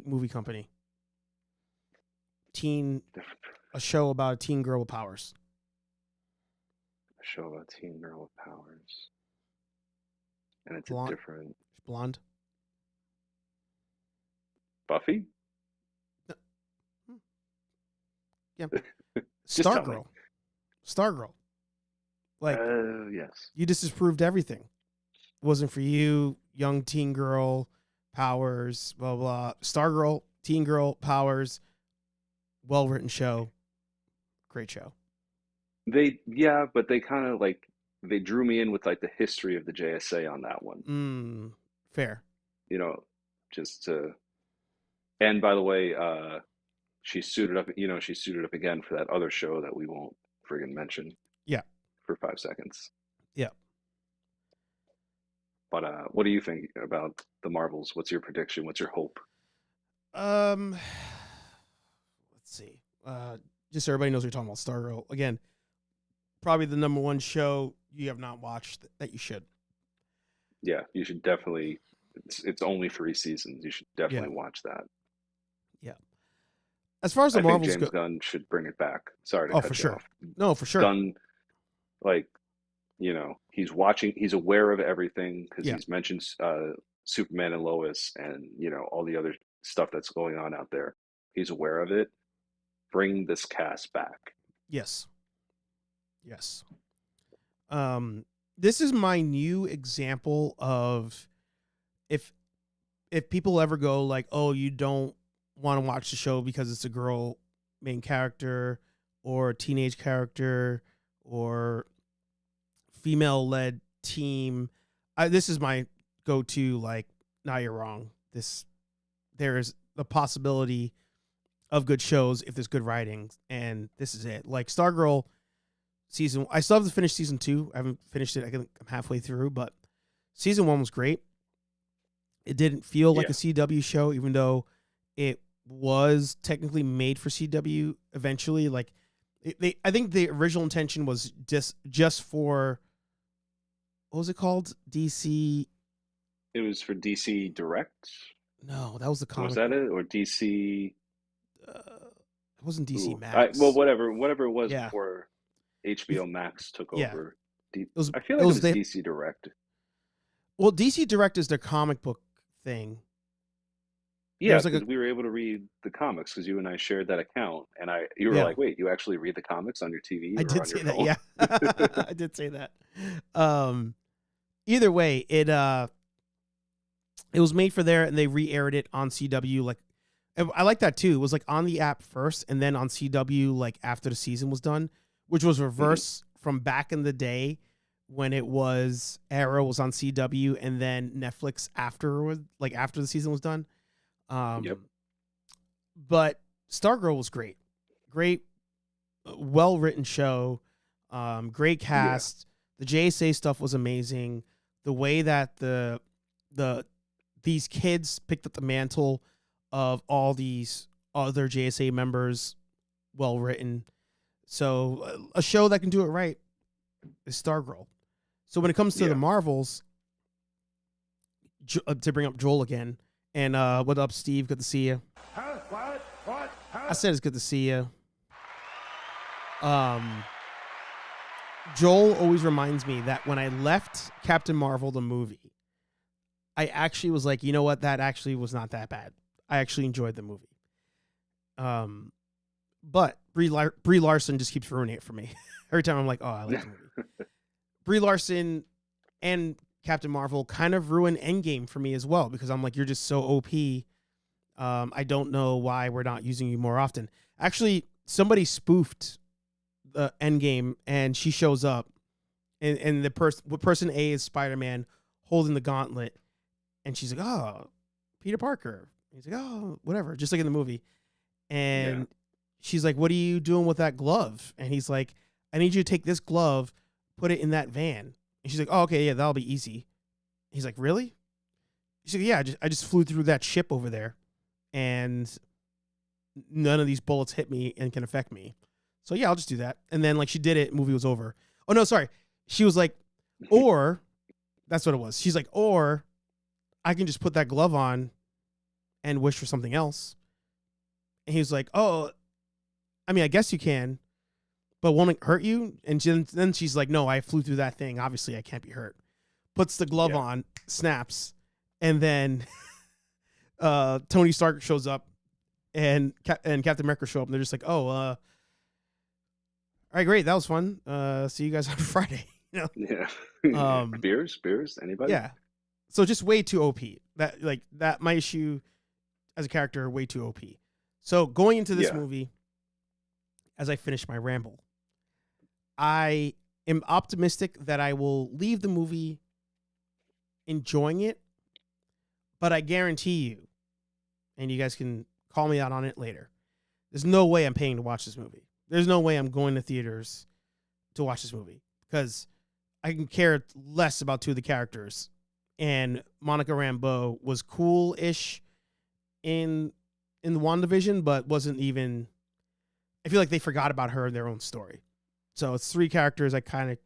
A: movie company. Teen a show about a teen girl with powers.
D: A show about teen girl with powers, and it's a
A: Blonde.
D: different
A: Blonde.
D: Buffy.
A: No. Yeah.
D: Just tell me.
A: Stargirl. Stargirl. Like
D: Yes.
A: you just disproved everything. Wasn't for you, young teen girl, powers, blah blah. Stargirl, teen girl, powers, well written show, great show.
D: Yeah, but they kind of like they drew me in with like the history of the JSA on that one.
A: Fair.
D: You know, just to. And by the way, she suited up. She suited up again for that other show that we won't friggin' mention
A: Yeah,
D: for 5 seconds.
A: yeah.
D: But what do you think about the Marvels? What's your prediction? What's your hope?
A: Um, let's see. Just so everybody knows what you're talking about. Stargirl again. Probably the number one show you have not watched that you should.
D: Yeah, you should definitely. It's only 3 seasons. You should
A: Yeah,
D: definitely watch that.
A: yeah. as far as the
D: I think
A: Marvels
D: James
A: go,
D: Gunn should bring it back. Sorry to
A: oh, for
D: cut you
A: sure.
D: off.
A: No, for sure.
D: Gunn, like, he's watching, he's aware of everything because
A: Yeah.
D: he's mentioned Superman and Lois and, all the other stuff that's going on out there. He's aware of it. Bring this cast back.
A: Yes. Yes. This is my new example of if people ever go like, oh, you don't want to watch the show because it's a girl main character or a teenage character or female led team. This is my go-to, like, nah, you're wrong. There is the possibility of good shows if there's good writing, and this is it. Like Stargirl I still have to finish season 2. I haven't finished it. I'm halfway through, but season 1 was great. It didn't feel like a CW show, even though it was technically made for CW eventually. Like I think the original intention was just for, what was it called? DC.
D: It was for DC Direct.
A: No, that was the comic.
D: Was that it? Or DC?
A: It wasn't DC Max.
D: Well, whatever it was
A: Yeah.
D: before HBO Max took
A: Yeah.
D: over.
A: I
D: feel like it was DC Direct.
A: Well, DC Direct is their comic book thing.
D: Yeah,
A: There's
D: because we were able to read the comics because you and I shared that account, and you were
A: Yeah.
D: like, "Wait, you actually read the comics on your TV
A: I
D: or
A: did
D: on
A: say
D: your
A: that.
D: phone?"
A: Yeah, I did say that. Either way, it was made for there, and they re-aired it on CW. Like, I like that too. It was like on the app first, and then on CW like after the season was done, which was reverse from back in the day when it was Arrow was on CW, and then Netflix afterward, like after the season was done.
D: Yep.
A: But Stargirl was great, well written show, great cast. The JSA stuff was amazing. The way that these kids picked up the mantle of all these other JSA members, well written. So a show that can do it right is Stargirl. So when it comes to the Marvels, to bring up Joel again, and what up, Steve? Good to see you.
B: Huh? What? What? Huh?
A: I said it's good to see you. Joel always reminds me that when I left Captain Marvel, the movie, I actually was like, you know what? That actually was not that bad. I actually enjoyed the movie. But Brie Larson just keeps ruining it for me. Every time I'm like, oh, I like the movie. Brie Larson and Captain Marvel kind of ruined Endgame for me as well, because I'm like, you're just so OP. I don't know why we're not using you more often. Actually, somebody spoofed the Endgame, and she shows up, and person A is Spider-Man holding the gauntlet, and she's like, oh, Peter Parker. He's like, oh, whatever, just like in the movie. And she's like, what are you doing with that glove? And he's like, I need you to take this glove, put it in that van. And she's like, oh, okay, yeah, that'll be easy. He's like, really? She's like, yeah, I just flew through that ship over there, and none of these bullets hit me and can affect me. So yeah, I'll just do that. And then like she did it, movie was over. Oh no, sorry. She was like, or that's what it was. She's like, or I can just put that glove on and wish for something else. And he was like, oh, I mean, I guess you can, but won't it hurt you? And then she's like, no, I flew through that thing. Obviously I can't be hurt. Puts the glove on, snaps. And then Tony Stark shows up, and Captain America show up, and they're just like, oh, all right, great. That was fun. See you guys on Friday. You know?
D: Yeah. Beers, anybody?
A: Yeah. So just way too OP. That my issue as a character, way too OP. So going into this movie, as I finish my ramble, I am optimistic that I will leave the movie enjoying it, but I guarantee you, and you guys can call me out on it later, there's no way I'm paying to watch this movie. There's no way I'm going to theaters to watch this movie, because I can care less about two of the characters. And Monica Rambeau was cool-ish in the WandaVision, but wasn't even... I feel like they forgot about her in their own story. So it's three characters I'm kind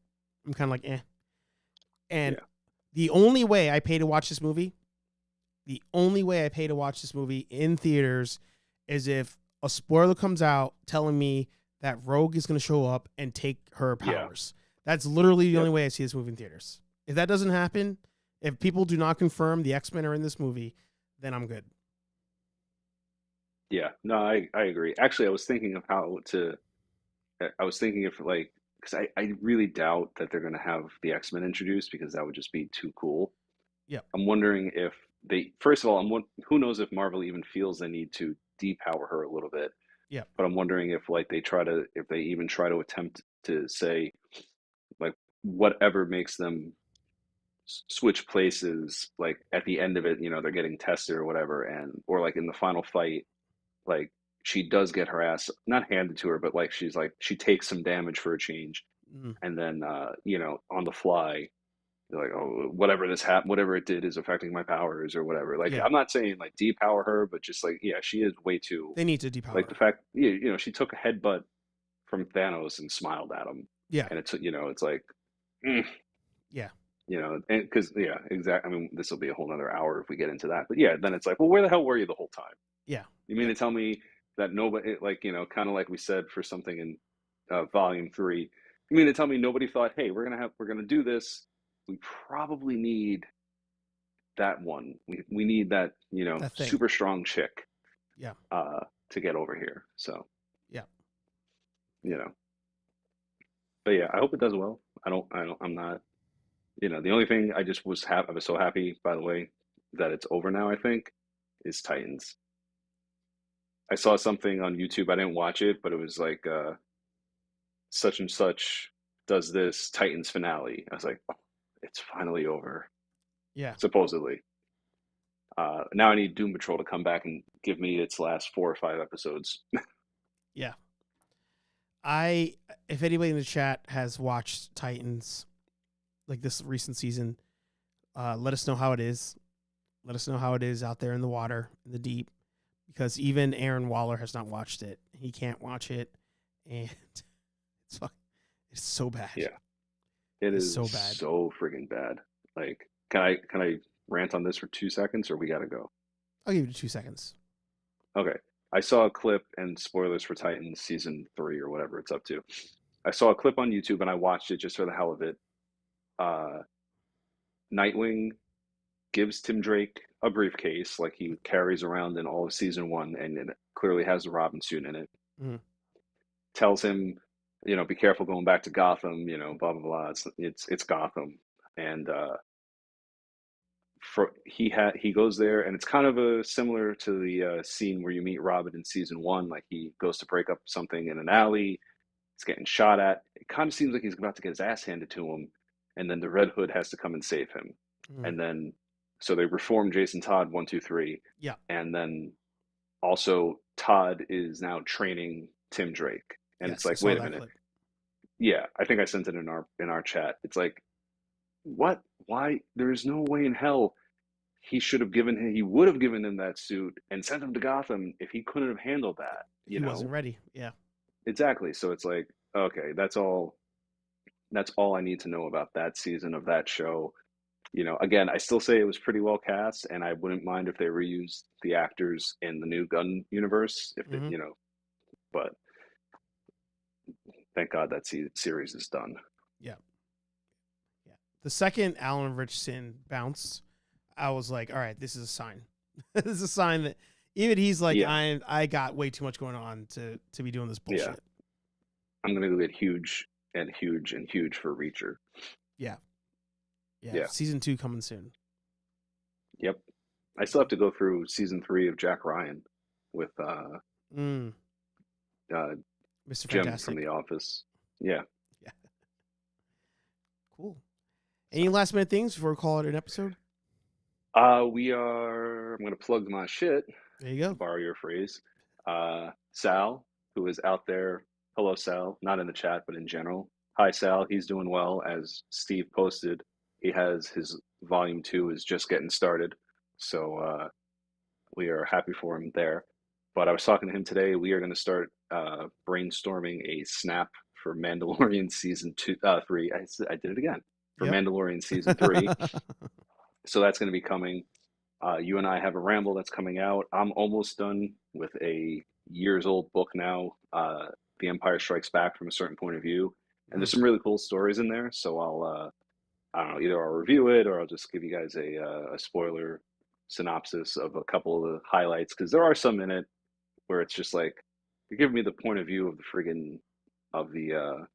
A: of like, eh. And the only way I pay to watch this movie in theaters is if a spoiler comes out telling me that Rogue is going to show up and take her
D: Yeah.
A: powers. That's literally the
D: Yep.
A: only way I see this movie in theaters. If that doesn't happen, if people do not confirm the X-Men are in this movie, then I'm good.
D: Yeah. No, I agree. Actually, I was thinking of how to. I was thinking if like because I really doubt that they're going to have the X-Men introduced because that would just be too cool.
A: Yeah.
D: I'm wondering if they first of all, who knows if Marvel even feels they need to depower her a little bit.
A: Yeah.
D: But I'm wondering if like if they even try to attempt to say like whatever makes them switch places like at the end of it, they're getting tested or whatever, and or like in the final fight, like she does get her ass not handed to her, but like she takes some damage for a change,
A: Mm.
D: and then on the fly they're like, oh, whatever whatever it did is affecting my powers or whatever. Like
A: Yeah.
D: I'm not saying like depower her, but just like yeah, she is way too
A: They need to depower
D: like the
A: her.
D: fact she took a headbutt from Thanos and smiled at him,
A: Yeah.
D: and it's like mm,
A: Yeah.
D: and because yeah, exactly. I mean, this will be a whole nother hour if we get into that, but yeah, then it's like, well, where the hell were you the whole time?
A: Yeah.
D: You mean
A: Yeah.
D: to tell me that nobody, like, kind of like we said for something in Volume 3, you mean to tell me nobody thought, hey, we're gonna do this. We probably need that one. We need that,
A: That thing.
D: super strong chick,
A: Yeah.
D: to get over here. So,
A: Yeah.
D: you know, but yeah, I hope it does well. I'm not, the only thing I was so happy, by the way, that it's over now, I think, is Titans. I saw something on YouTube. I didn't watch it, but it was like, such and such does this Titans finale. I was like, oh, it's finally over,
A: Yeah.
D: supposedly. Now I need Doom Patrol to come back and give me its last 4 or 5 episodes.
A: Yeah. If anybody in the chat has watched Titans, like this recent season, let us know how it is. Let us know how it is out there in the water, in the deep, because even Aaron Waller has not watched it. He can't watch it, and it's so bad.
D: Yeah, it
A: It's
D: is
A: so bad.
D: so friggin' bad. Like, can I rant on this for 2 seconds, or we gotta go?
A: I'll give you 2 seconds.
D: Okay. I saw a clip, and spoilers for Titans season 3 or whatever it's up to. I saw a clip on YouTube and I watched it just for the hell of it. Uh, Nightwing gives Tim Drake a briefcase like he carries around in all of season 1, and it clearly has the Robin suit in it.
A: Mhm.
D: Tells him, be careful going back to Gotham, blah blah blah. It's Gotham, and he goes there, and it's kind of a similar to the scene where you meet Robin in season 1. Like he goes to break up something in an alley, he's getting shot at. It kind of seems like he's about to get his ass handed to him, and then the Red Hood has to come and save him.
A: Mhm.
D: And then so they reform Jason Todd 1, 2, 3.
A: Yeah.
D: And then also Todd is now training Tim Drake, and
A: Yes,
D: it's
A: I
D: like,
A: saw
D: wait a
A: that
D: minute.
A: clip.
D: Yeah, I think I sent it in our chat. It's like, what? Why? There is no way in hell he would have given him that suit and sent him to Gotham if he couldn't have handled that.
A: He wasn't ready. Yeah.
D: Exactly. So it's like, okay, that's all I need to know about that season of that show. Again, I still say it was pretty well cast, and I wouldn't mind if they reused the actors in the new Gunn universe, if
A: Mhm.
D: but thank God that series is done.
A: Yeah. Yeah. The second Alan Richardson bounced, I was like, all right, this is a sign. This is a sign that even he's like,
D: Yeah.
A: I got way too much going on to be doing this bullshit.
D: Yeah. I'm gonna go get huge and huge and huge for Reacher.
A: Yeah. Yeah.
D: Yeah.
A: Season 2 coming soon.
D: Yep. I still have to go through season 3 of Jack Ryan with
A: Mr.
D: Jim
A: Fantastic.
D: from The Office. Yeah.
A: Yeah. Cool. Any last minute things before we call it an episode?
D: I'm gonna plug my shit,
A: There you go.
D: to borrow your phrase. Sal, who is out there. Hello, Sal. Not in the chat, but in general. Hi, Sal. He's doing well. As Steve posted, he has his volume 2 is just getting started. So we are happy for him there. But I was talking to him today. We are going to start brainstorming a snap for Mandalorian season 3. I did it again for
A: Yep.
D: Mandalorian season 3. So that's going to be coming. You and I have a ramble that's coming out. I'm almost done with a years old book now, The Empire Strikes Back from a certain point of view, and there's
A: Mm.
D: some really cool stories in there. So I don't know, either I'll review it or I'll just give you guys a spoiler synopsis of a couple of the highlights because there are some in it where it's just like you're giving me the point of view of the friggin' of the
A: And,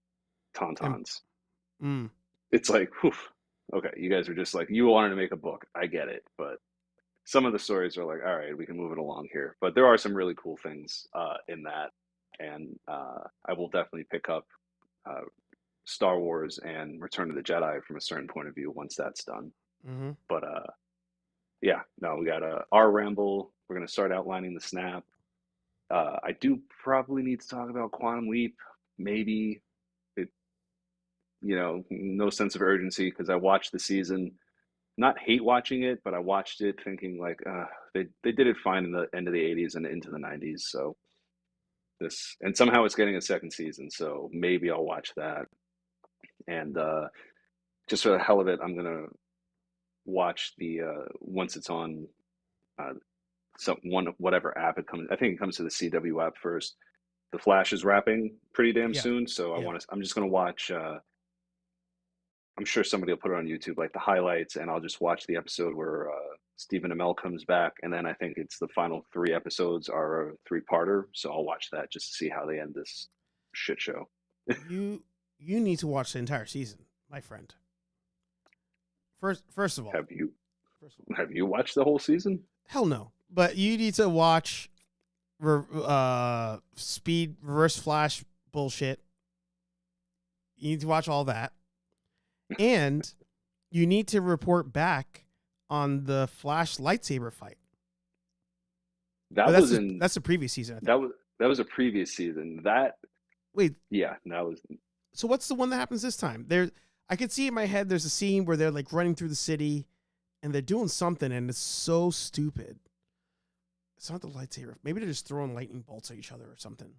D: Tauntauns.
A: mm.
D: It's like, whew, okay, you guys are just like you wanted to make a book. I get it, but some of the stories are like, all right, we can move it along here. But there are some really cool things in that, and I will definitely pick up uh, Star Wars and Return of the Jedi from a certain point of view once that's done.
A: Mm-hmm.
D: But yeah, no, we got our ramble. We're gonna start outlining the snap. I do probably need to talk about Quantum Leap. Maybe it, no sense of urgency because I watched the season. Not hate watching it, but I watched it thinking like, they did it fine in the end of the '80s and into the '90s. So and somehow it's getting a second season. So maybe I'll watch that. And just for the hell of it, I'm gonna watch the once it's on uh, whatever app it comes. I think it comes to the CW app first. The Flash is wrapping pretty damn
A: Yeah.
D: soon, so
A: Yeah.
D: I'm just gonna watch. I'm sure somebody will put it on YouTube, like the highlights, and I'll just watch the episode where Stephen Amell comes back, and then I think it's the final three episodes are a three-parter, so I'll watch that just to see how they end this shit show.
A: You need to watch the entire season, my friend. First of all,
D: Have you
A: first of all,
D: have you watched the whole season?
A: hell no. But you need to watch speed reverse flash bullshit. You need to watch all that. And you need to report back on the Flash lightsaber fight.
D: That
A: Oh,
D: was in
A: that's the previous season. I think.
D: that was a previous season.
A: Wait,
D: Yeah, that was
A: so what's the one that happens this time? I could see in my head there's a scene where they're like running through the city and they're doing something and it's so stupid. It's not the lightsaber. Maybe they're just throwing lightning bolts at each other or something.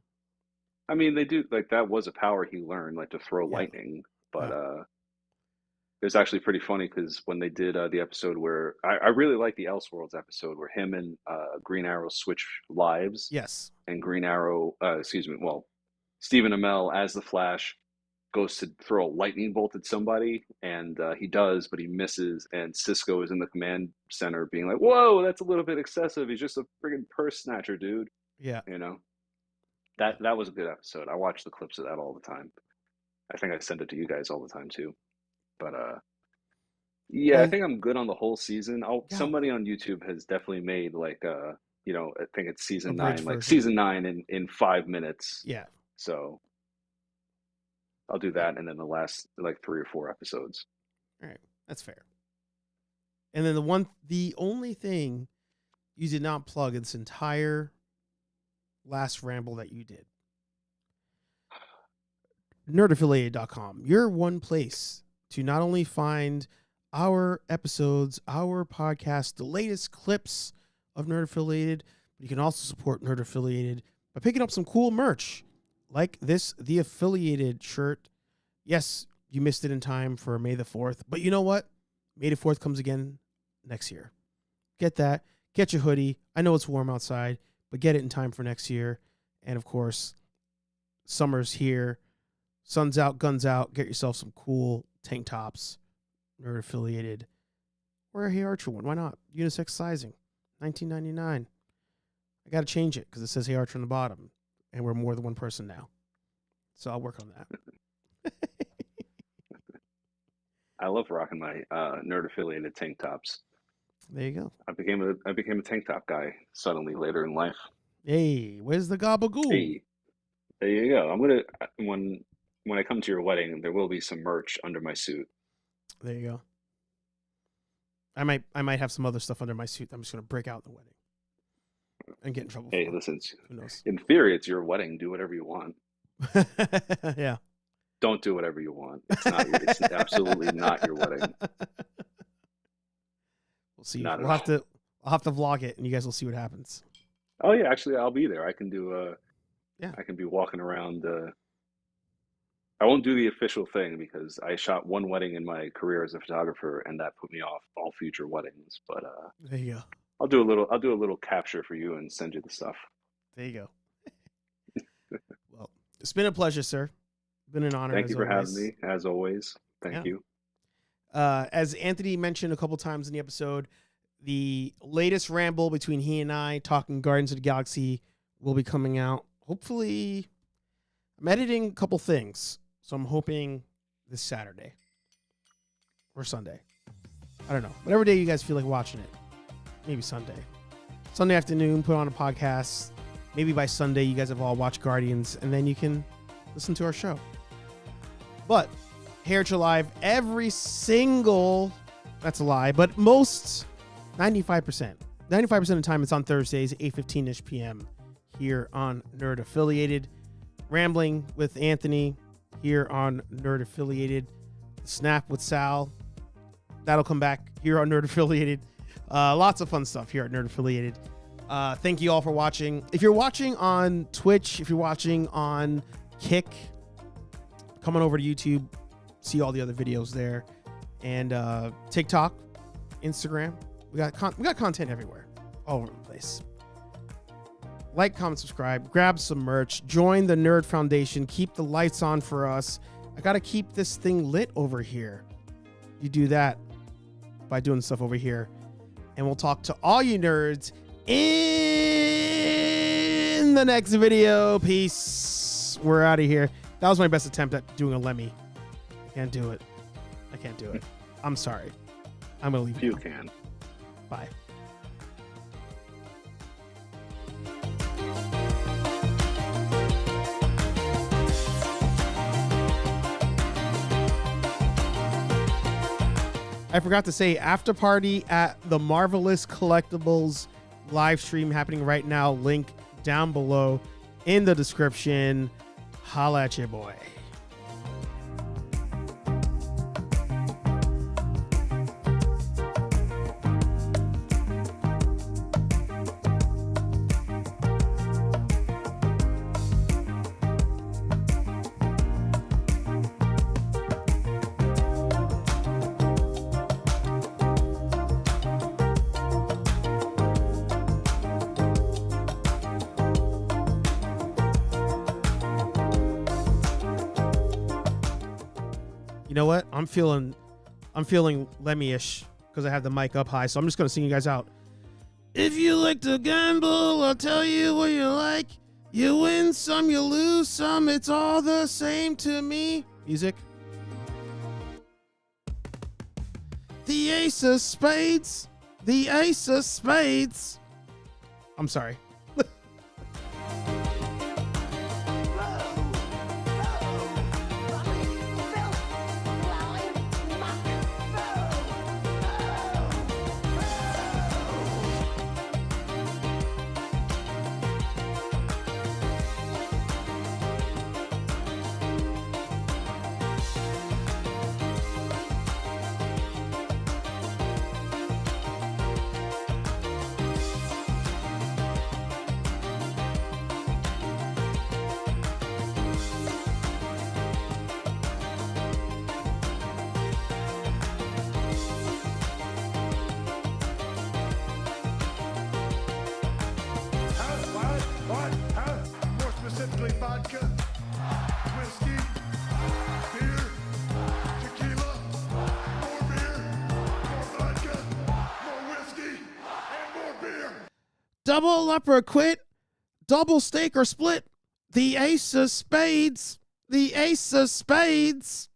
D: I mean, they do like that was a power he learned, like to throw
A: Yeah.
D: lightning. But
A: Yeah.
D: it was actually pretty funny because when they did the episode where I really like the Elseworlds episode where him and Green Arrow switch lives,
A: Yes.
D: and Green Arrow, Stephen Amell as the Flash goes to throw a lightning bolt at somebody, and he does, but he misses, and Cisco is in the command center being like, "Whoa, that's a little bit excessive. He's just a friggin' purse snatcher, dude."
A: Yeah.
D: You know,
A: Yeah.
D: that was a good episode. I watch the clips of that all the time. I think I send it to you guys all the time too. But yeah, I
A: Well,
D: think I'm good on the whole season.
A: yeah,
D: Somebody on YouTube has definitely made like I think it's
A: a
D: season
A: bridge
D: 9, like
A: version.
D: season 9 in 5 minutes.
A: Yeah.
D: So I'll do
A: Yeah.
D: that, and then the last like 3 or 4 episodes.
A: All right. That's fair. And then the only thing you did not plug in this entire last ramble that you did, nerdaffiliated.com, your one place to not only find our episodes, our podcast, the latest clips of Nerd Affiliated, but you can also support Nerd Affiliated by picking up some cool merch like this, the Affiliated shirt. Yes, you missed it in time for May the 4th, but you know what? May the 4th comes again next year. Get that. Get your hoodie. I know it's warm outside, but get it in time for next year. And of course, summer's here. Sun's out, guns out. Get yourself some cool tank tops, Nerd Affiliated, or a HeyArcher one. Why not? Unisex sizing, $19.99. I got to change it because it says HeyArcher on the bottom, and we're more than one person now. So I'll work on that.
D: I love rocking my nerd affiliated tank tops.
A: There you go.
D: I became a tank top guy suddenly later in life.
A: Hey, where's the gabagool?
D: Hey, there you go. I'm gonna when I come to your wedding, there will be some merch under my suit.
A: There you go. I might have some other stuff under my suit that I'm just gonna break out in the wedding and get in trouble
D: Hey,
A: for.
D: listen,
A: Who knows?
D: in theory, it's your wedding. Do whatever you want.
A: Yeah.
D: Don't do whatever you want. It's absolutely not your wedding.
A: We'll see.
D: Not at
A: I'll have to vlog it, and you guys will see what happens.
D: Oh yeah, actually, I'll be there. I can do.
A: Yeah.
D: I can be walking around. I won't do the official thing because I shot one wedding in my career as a photographer, and that put me off all future weddings. But
A: There you go.
D: I'll do a little capture for you and send you the stuff.
A: There you go. It's been a pleasure, sir. Been an honor.
D: Thank you for
A: always.
D: having me, as always. Thank you.
A: As Anthony mentioned a couple times in the episode, the latest ramble between he and I talking Guardians of the Galaxy will be coming out. Hopefully, I'm editing a couple things, so I'm hoping this Saturday or Sunday. I don't know. Whatever day you guys feel like watching it. Maybe Sunday. Sunday afternoon, put on a podcast. Maybe by Sunday, you guys have all watched Guardians, and then you can listen to our show. But HeyArcher Live every single, that's a lie, but most 95% of the time it's on Thursdays, 8:15ish p.m. here on Nerd Affiliated. Rambling with Anthony here on Nerd Affiliated. Snap with Sal, that'll come back here on Nerd Affiliated. Lots of fun stuff here at Nerd Affiliated. Thank you all for watching. If you're watching on Twitch, if you're watching on Kick, come on over to YouTube, see all the other videos there, and TikTok, Instagram. We got content everywhere, all over the place. Like, comment, subscribe, grab some merch, join the Nerd Foundation, keep the lights on for us. I gotta keep this thing lit over here. You do that by doing stuff over here, and we'll talk to all you nerds in the next video. Peace. We're out of here. That was my best attempt at doing a Lemmy. I can't do it. I'm sorry. I'm gonna leave it.
D: You can.
A: Bye. I forgot to say, Afterparty at the Marvelous Collectibles live stream happening right now. Link down below in the description. Holla at your boy. You know what? I'm feeling Lemmy-ish because I have the mic up high, so I'm just gonna sing you guys out. If you like to gamble, I'll tell you what you like. You win some, you lose some. It's all the same to me. Music. The ace of spades. The ace of spades. I'm sorry.
B: What? Huh? More specifically, vodka, whiskey, beer, tequila, more beer, more vodka, more whiskey, and more beer.
A: Double up or quit. Double steak or split. The ace of spades. The ace of spades.